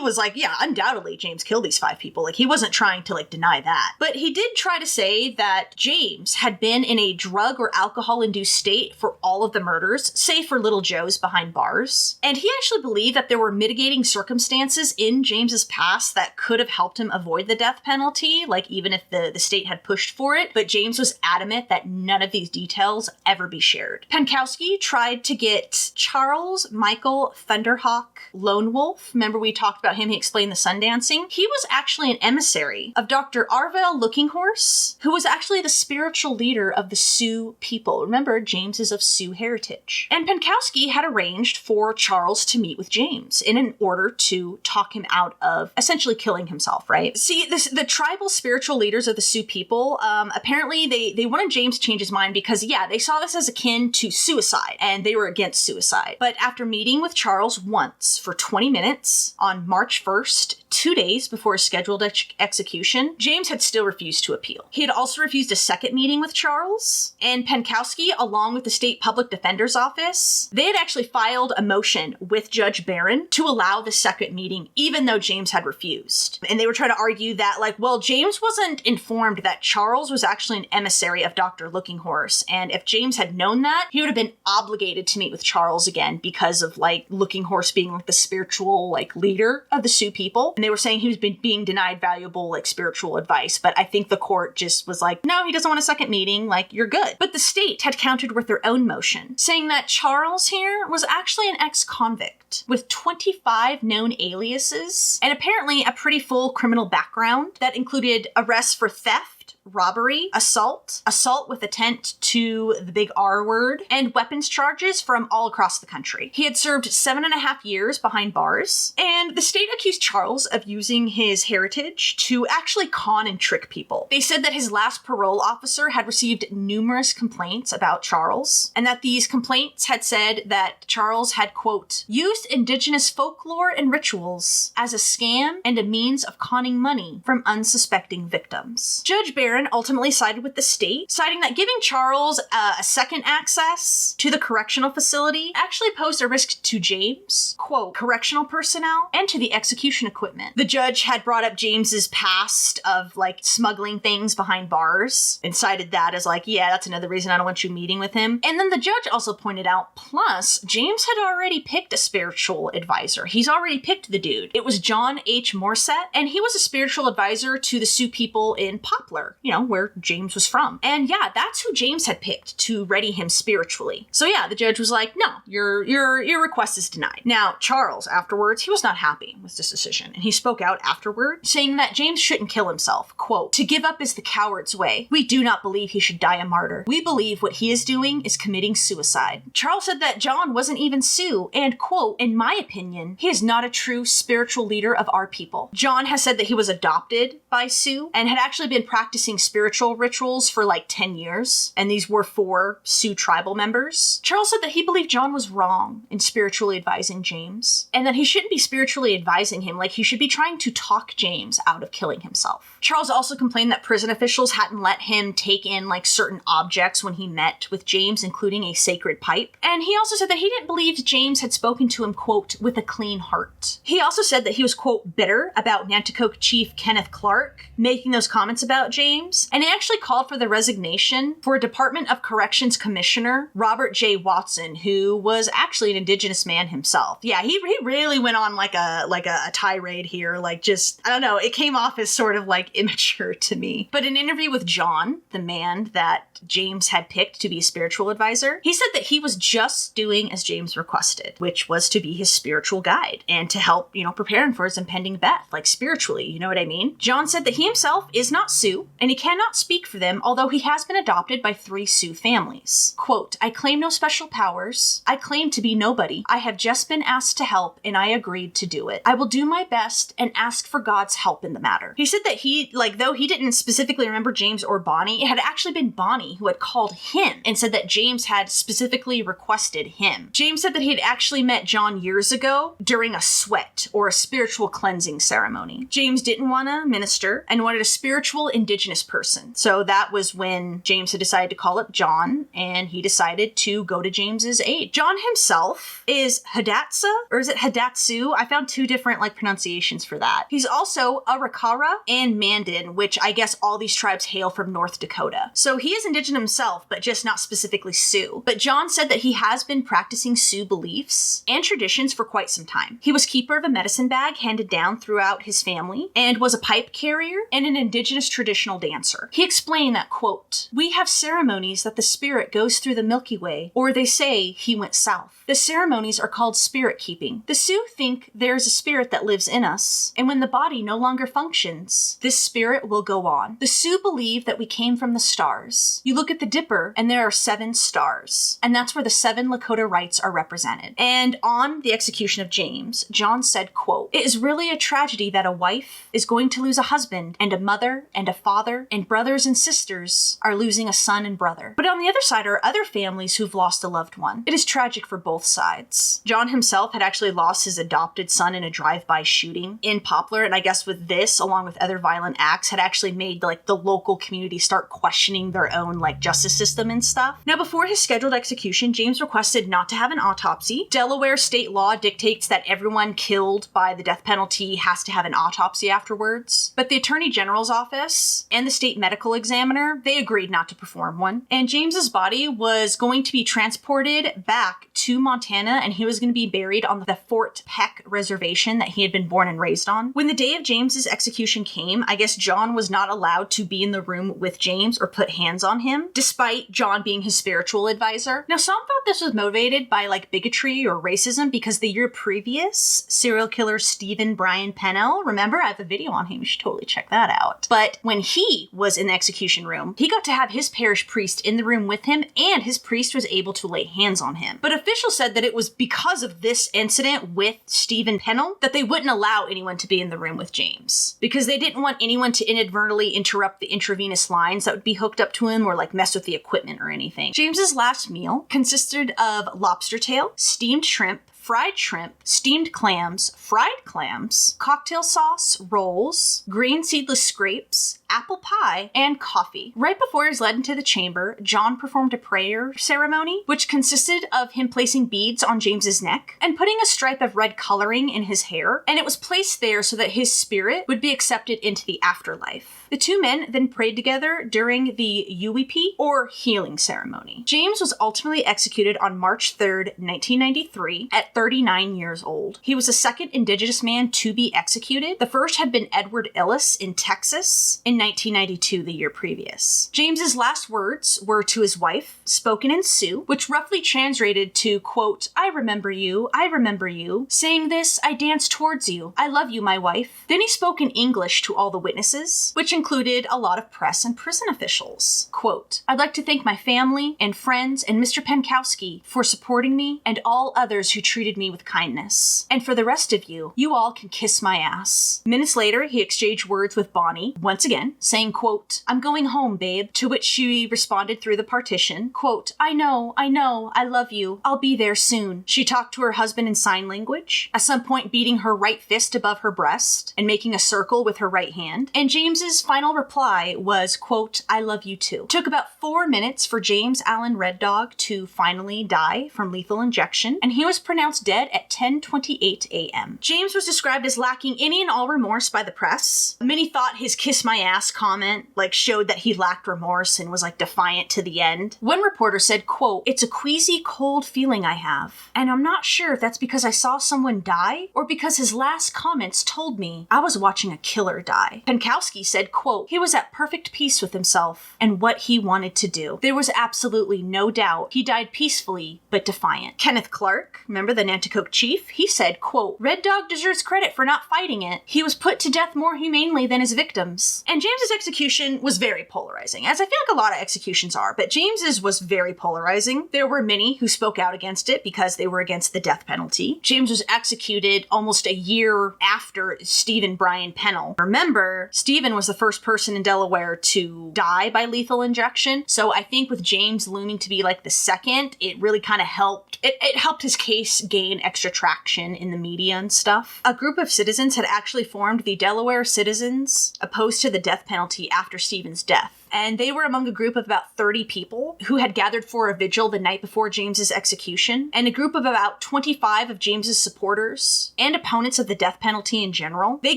was like, yeah, undoubtedly James killed these 5 people. He wasn't trying to deny that. But he did try to say that James had been in a drug or alcohol-induced state for all of the murders, save for Little Joe's behind bars. And he actually believed that there were mitigating circumstances in James's past that could have helped him avoid the death penalty, even if the state had pushed for it. But James was adamant that none of these details ever be shared. Penkowski tried to get Charles Michael Thunderhawk Lone Wolf. Remember we talked about him, he explained the sun dancing. He was actually an emissary of Dr. Arvell Looking Horse, who was actually the spiritual leader of the Sioux people. Remember, James is of Sioux heritage. And Penkowski had arranged for Charles to meet with James in an order to talk him out of essentially killing himself, right? See, the tribal spiritual leaders of the Sioux people, apparently they wanted James to change his mind because, they saw this as akin to suicide, and they were against suicide. But after meeting with Charles once for 20 minutes on March 1st, 2 days before his scheduled execution, James had still refused to appeal. He had also refused a second meeting with Charles, and Penkowski, along with the state public defender's office, they had actually filed a motion with Judge Barron to allow the second meeting, even though James had refused. And they were trying to argue that, James wasn't informed that Charles was actually an emissary of Dr. Looking Horse, and if James had known that, he would have been obligated to meet with Charles again because of, Looking Horse being, the spiritual, leader of the Sioux people. And they were saying he was being denied valuable, spiritual advice. But I think the court just was like, no, he doesn't want a second meeting. You're good. But the state had countered with their own motion, saying that Charles here was actually an ex-convict with 25 known aliases and apparently a pretty full criminal background that included arrests for theft, robbery, assault with intent to the big R word, and weapons charges from all across the country. He had served 7.5 years behind bars, and the state accused Charles of using his heritage to actually con and trick people. They said that his last parole officer had received numerous complaints about Charles, and that these complaints had said that Charles had, quote, used indigenous folklore and rituals as a scam and a means of conning money from unsuspecting victims. Judge Barron ultimately sided with the state, citing that giving Charles a second access to the correctional facility actually posed a risk to James, quote, correctional personnel, and to the execution equipment. The judge had brought up James's past of smuggling things behind bars and cited that as that's another reason I don't want you meeting with him. And then the judge also pointed out, plus, James had already picked a spiritual advisor. He's already picked the dude. It was John H. Morset, and he was a spiritual advisor to the Sioux people in Poplar, where James was from. And that's who James had picked to ready him spiritually. So the judge was like, no, your request is denied. Now, Charles, afterwards, he was not happy with this decision, and he spoke out afterward, saying that James shouldn't kill himself. Quote, "To give up is the coward's way. We do not believe he should die a martyr. We believe what he is doing is committing suicide." Charles said that John wasn't even Sioux, and, quote, "In my opinion, he is not a true spiritual leader of our people." John has said that he was adopted by Sioux and had actually been practicing spiritual rituals for 10 years, and these were for Sioux tribal members. Charles said that he believed John was wrong in spiritually advising James, and that he shouldn't be spiritually advising him, he should be trying to talk James out of killing himself. Charles also complained that prison officials hadn't let him take in certain objects when he met with James, including a sacred pipe, and he also said that he didn't believe James had spoken to him, quote, with a clean heart. He also said that he was, quote, bitter about Nanticoke Chief Kenneth Clark making those comments about James, James, and it actually called for the resignation for Department of Corrections Commissioner Robert J. Watson, who was actually an Indigenous man himself. Yeah, he really went on like a tirade here, like just, I don't know, it came off as sort of like immature to me. But in an interview with John, the man that James had picked to be a spiritual advisor, he said that he was just doing as James requested, which was to be his spiritual guide and to help, prepare him for his impending death, like spiritually, you know what I mean? John said that he himself is not Sioux, and he cannot speak for them, although he has been adopted by 3 Sioux families. Quote, I claim no special powers. I claim to be nobody. I have just been asked to help, and I agreed to do it. I will do my best and ask for God's help in the matter. He said that he, though he didn't specifically remember James or Bonnie, it had actually been Bonnie who had called him and said that James had specifically requested him. James said that he had actually met John years ago during a sweat or a spiritual cleansing ceremony. James didn't want to minister and wanted a spiritual Indigenous person. So that was when James had decided to call up John, and he decided to go to James's aid. John himself is Hidatsa, or is it Hidatsu? I found 2 different pronunciations for that. He's also Arikara and Mandan, which I guess all these tribes hail from North Dakota. So he is Indigenous himself, but just not specifically Sioux. But John said that he has been practicing Sioux beliefs and traditions for quite some time. He was keeper of a medicine bag handed down throughout his family and was a pipe carrier and an Indigenous traditional dancer. He explained that, quote, we have ceremonies that the spirit goes through the Milky Way, or they say he went south. The ceremonies are called spirit keeping. The Sioux think there's a spirit that lives in us, and when the body no longer functions, this spirit will go on. The Sioux believe that we came from the stars. You look at the Dipper, and there are 7 stars, and that's where the 7 Lakota rites are represented. And on the execution of James, John said, quote, it is really a tragedy that a wife is going to lose a husband, and a mother, and a father, and brothers and sisters are losing a son and brother. But on the other side are other families who've lost a loved one. It is tragic for both sides. John himself had actually lost his adopted son in a drive-by shooting in Poplar, and I guess with this, along with other violent acts, had actually made the local community start questioning their own justice system and stuff. Now, before his scheduled execution, James requested not to have an autopsy. Delaware state law dictates that everyone killed by the death penalty has to have an autopsy afterwards. But the Attorney General's office and the state medical examiner, they agreed not to perform one. And James's body was going to be transported back to Montana, and he was going to be buried on the Fort Peck reservation that he had been born and raised on. When the day of James's execution came, I guess John was not allowed to be in the room with James or put hands on him, despite John being his spiritual advisor. Now, some thought this was motivated by bigotry or racism because the year previous, serial killer Stephen Brian Pennell, remember, I have a video on him, you should totally check that out. But when he was in the execution room, he got to have his parish priest in the room with him, and his priest was able to lay hands on him. But officials said that it was because of this incident with Stephen Pennell that they wouldn't allow anyone to be in the room with James, because they didn't want anyone to inadvertently interrupt the intravenous lines that would be hooked up to him or mess with the equipment or anything. James's last meal consisted of lobster tail, steamed shrimp, fried shrimp, steamed clams, fried clams, cocktail sauce, rolls, green seedless scrapes, apple pie, and coffee. Right before he was led into the chamber, John performed a prayer ceremony, which consisted of him placing beads on James's neck and putting a stripe of red coloring in his hair, and it was placed there so that his spirit would be accepted into the afterlife. The 2 men then prayed together during the UEP, or healing ceremony. James was ultimately executed on March 3rd, 1993, at 39 years old. He was the second Indigenous man to be executed. The first had been Edward Ellis in Texas in 1992, the year previous. James's last words were to his wife, spoken in Sioux, which roughly translated to, quote, I remember you, saying this, I dance towards you, I love you, my wife. Then he spoke in English to all the witnesses, which included a lot of press and prison officials. Quote, I'd like to thank my family and friends and Mr. Penkowski for supporting me and all others who treated me with kindness. And for the rest of you, you all can kiss my ass. Minutes later, he exchanged words with Bonnie, once again, saying, quote, I'm going home, babe, to which she responded through the partition, quote, I know, I love you, I'll be there soon. She talked to her husband in sign language, at some point beating her right fist above her breast and making a circle with her right hand, and James's final reply was, quote, I love you too. It took about 4 minutes for James Allen Red Dog to finally die from lethal injection, and he was pronounced dead at 10:28 a.m. James was described as lacking any and all remorse by the press. Many thought his kiss my ass last comment, like, showed that he lacked remorse and was, like, defiant to the end. One reporter said, quote, "It's a queasy, cold feeling I have, and I'm not sure if that's because I saw someone die or because his last comments told me I was watching a killer die." Pankowski said, quote, "He was at perfect peace with himself and what he wanted to do. There was absolutely no doubt he died peacefully but defiant." Kenneth Clark, remember the Nanticoke chief? He said, quote, "Red Dog deserves credit for not fighting it. He was put to death more humanely than his victims." And James's execution was very polarizing, as I feel like a lot of executions are, but James's was very polarizing. There were many who spoke out against it because they were against the death penalty. James was executed almost a year after Stephen Bryan Pennell. Remember, Stephen was the first person in Delaware to die by lethal injection, so I think with James looming to be like the second, it really kind of helped. It helped his case gain extra traction in the media and stuff. A group of citizens had actually formed the Delaware Citizens opposed to the death penalty after Stephen's death. And they were among a group of about 30 people who had gathered for a vigil the night before James's execution, and a group of about 25 of James's supporters and opponents of the death penalty in general. They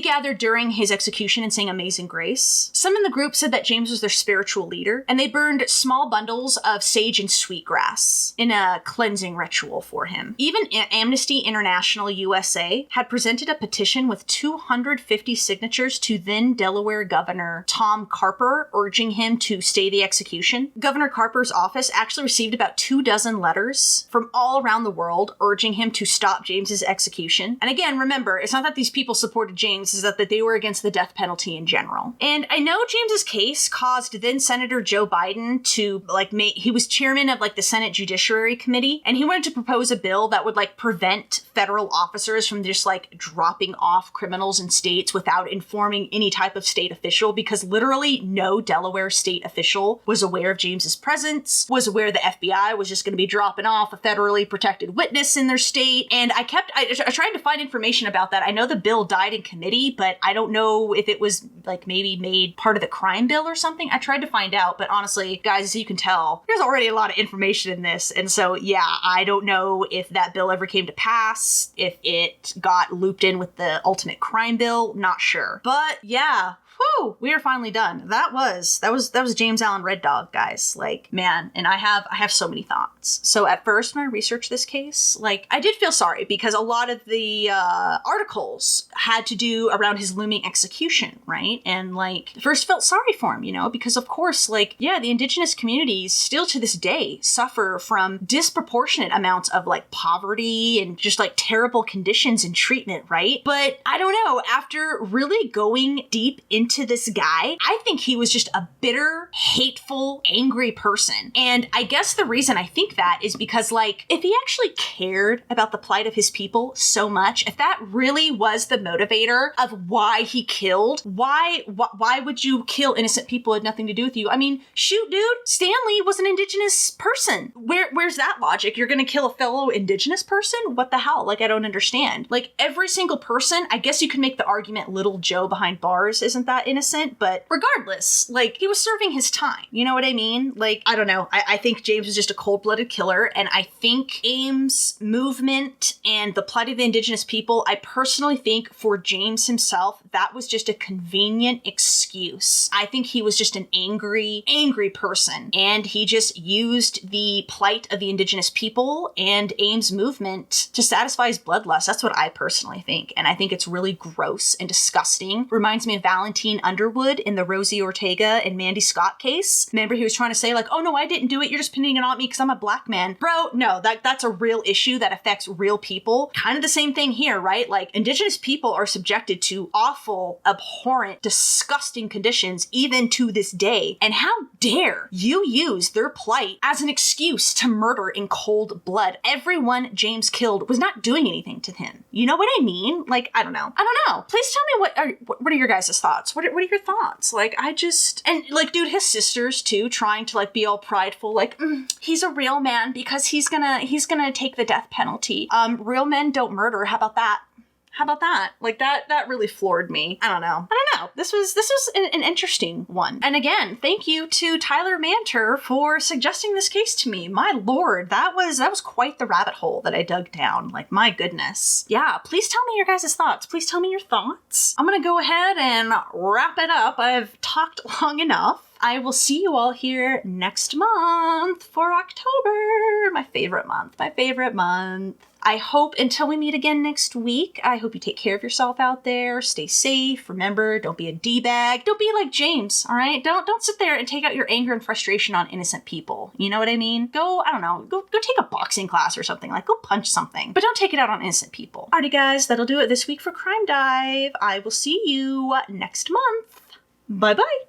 gathered during his execution and sang Amazing Grace. Some in the group said that James was their spiritual leader, and they burned small bundles of sage and sweetgrass in a cleansing ritual for him. Even Amnesty International USA had presented a petition with 250 signatures to then Delaware Governor Tom Carper, urging him to stay the execution. Governor Carper's office actually received about 24 letters from all around the world urging him to stop James's execution. And again, remember, it's not that these people supported James, it's that they were against the death penalty in general. And I know James's case caused then Senator Joe Biden to, he was chairman of, the Senate Judiciary Committee, and he wanted to propose a bill that would, prevent federal officers from just, dropping off criminals in states without informing any type of state official, because literally no Delaware state official was aware of James's presence, was aware the FBI was just going to be dropping off a federally protected witness in their state. And I tried to find information about that. I know the bill died in committee, but I don't know if it was maybe made part of the crime bill or something. I tried to find out, but honestly, guys, as you can tell, there's already a lot of information in this. And so, yeah, I don't know if that bill ever came to pass, if it got looped in with the ultimate crime bill, not sure. But yeah, whew, we are finally done. That was James Allen Red Dog, guys. Man, and I have so many thoughts. So at first, when I researched this case, I did feel sorry because a lot of the articles had to do around his looming execution, right? And first felt sorry for him, because of course, the indigenous communities still to this day suffer from disproportionate amounts of poverty and just terrible conditions and treatment, right? But I don't know, after really going deep into this guy, I think he was just a bitter, hateful, angry person. And I guess the reason I think that is because, if he actually cared about the plight of his people so much, if that really was the motivator of why he killed, why would you kill innocent people who had nothing to do with you? I mean, shoot, dude, Stanley was an indigenous person. Where's that logic? You're gonna kill a fellow indigenous person? What the hell? I don't understand. Every single person, I guess you could make the argument Little Joe behind bars isn't that innocent, but regardless, he was serving his time. You know what I mean? I don't know. I think James was just a cold-blooded killer, and I think Ames' movement and the plight of the indigenous people, I personally think for James himself, that was just a convenient excuse. I think he was just an angry, angry person, and he just used the plight of the indigenous people and Ames' movement to satisfy his bloodlust. That's what I personally think, and I think it's really gross and disgusting. Reminds me of Valentine Underwood in the Rosie Ortega and Mandy Scott case. Remember, he was trying to say oh no, I didn't do it. You're just pinning it on me because I'm a black man. Bro, no, that's a real issue that affects real people. Kind of the same thing here, right? Indigenous people are subjected to awful, abhorrent, disgusting conditions even to this day. And how dare you use their plight as an excuse to murder in cold blood? Everyone James killed was not doing anything to him. You know what I mean? I don't know. Please tell me what are your guys' thoughts? What are your thoughts? Dude, his sisters too, trying to be all prideful, he's a real man because he's gonna take the death penalty. Real men don't murder. How about that? That really floored me. I don't know. know, this was an interesting one. And again, thank you to Tyler Manter for suggesting this case to me. My lord, that was quite the rabbit hole that I dug down. Like, my goodness. Yeah, please tell me your guys' thoughts. Please tell me your thoughts. I'm gonna go ahead and wrap it up. I've talked long enough. I will see you all here next month for October. My favorite month. I hope until we meet again next week, I hope you take care of yourself out there. Stay safe. Remember, don't be a D-bag. Don't be like James, all right? Don't sit there and take out your anger and frustration on innocent people. You know what I mean? Go, I don't know, go take a boxing class or something. Like, go punch something. But don't take it out on innocent people. Alrighty, guys, that'll do it this week for Crime Dive. I will see you next month. Bye-bye.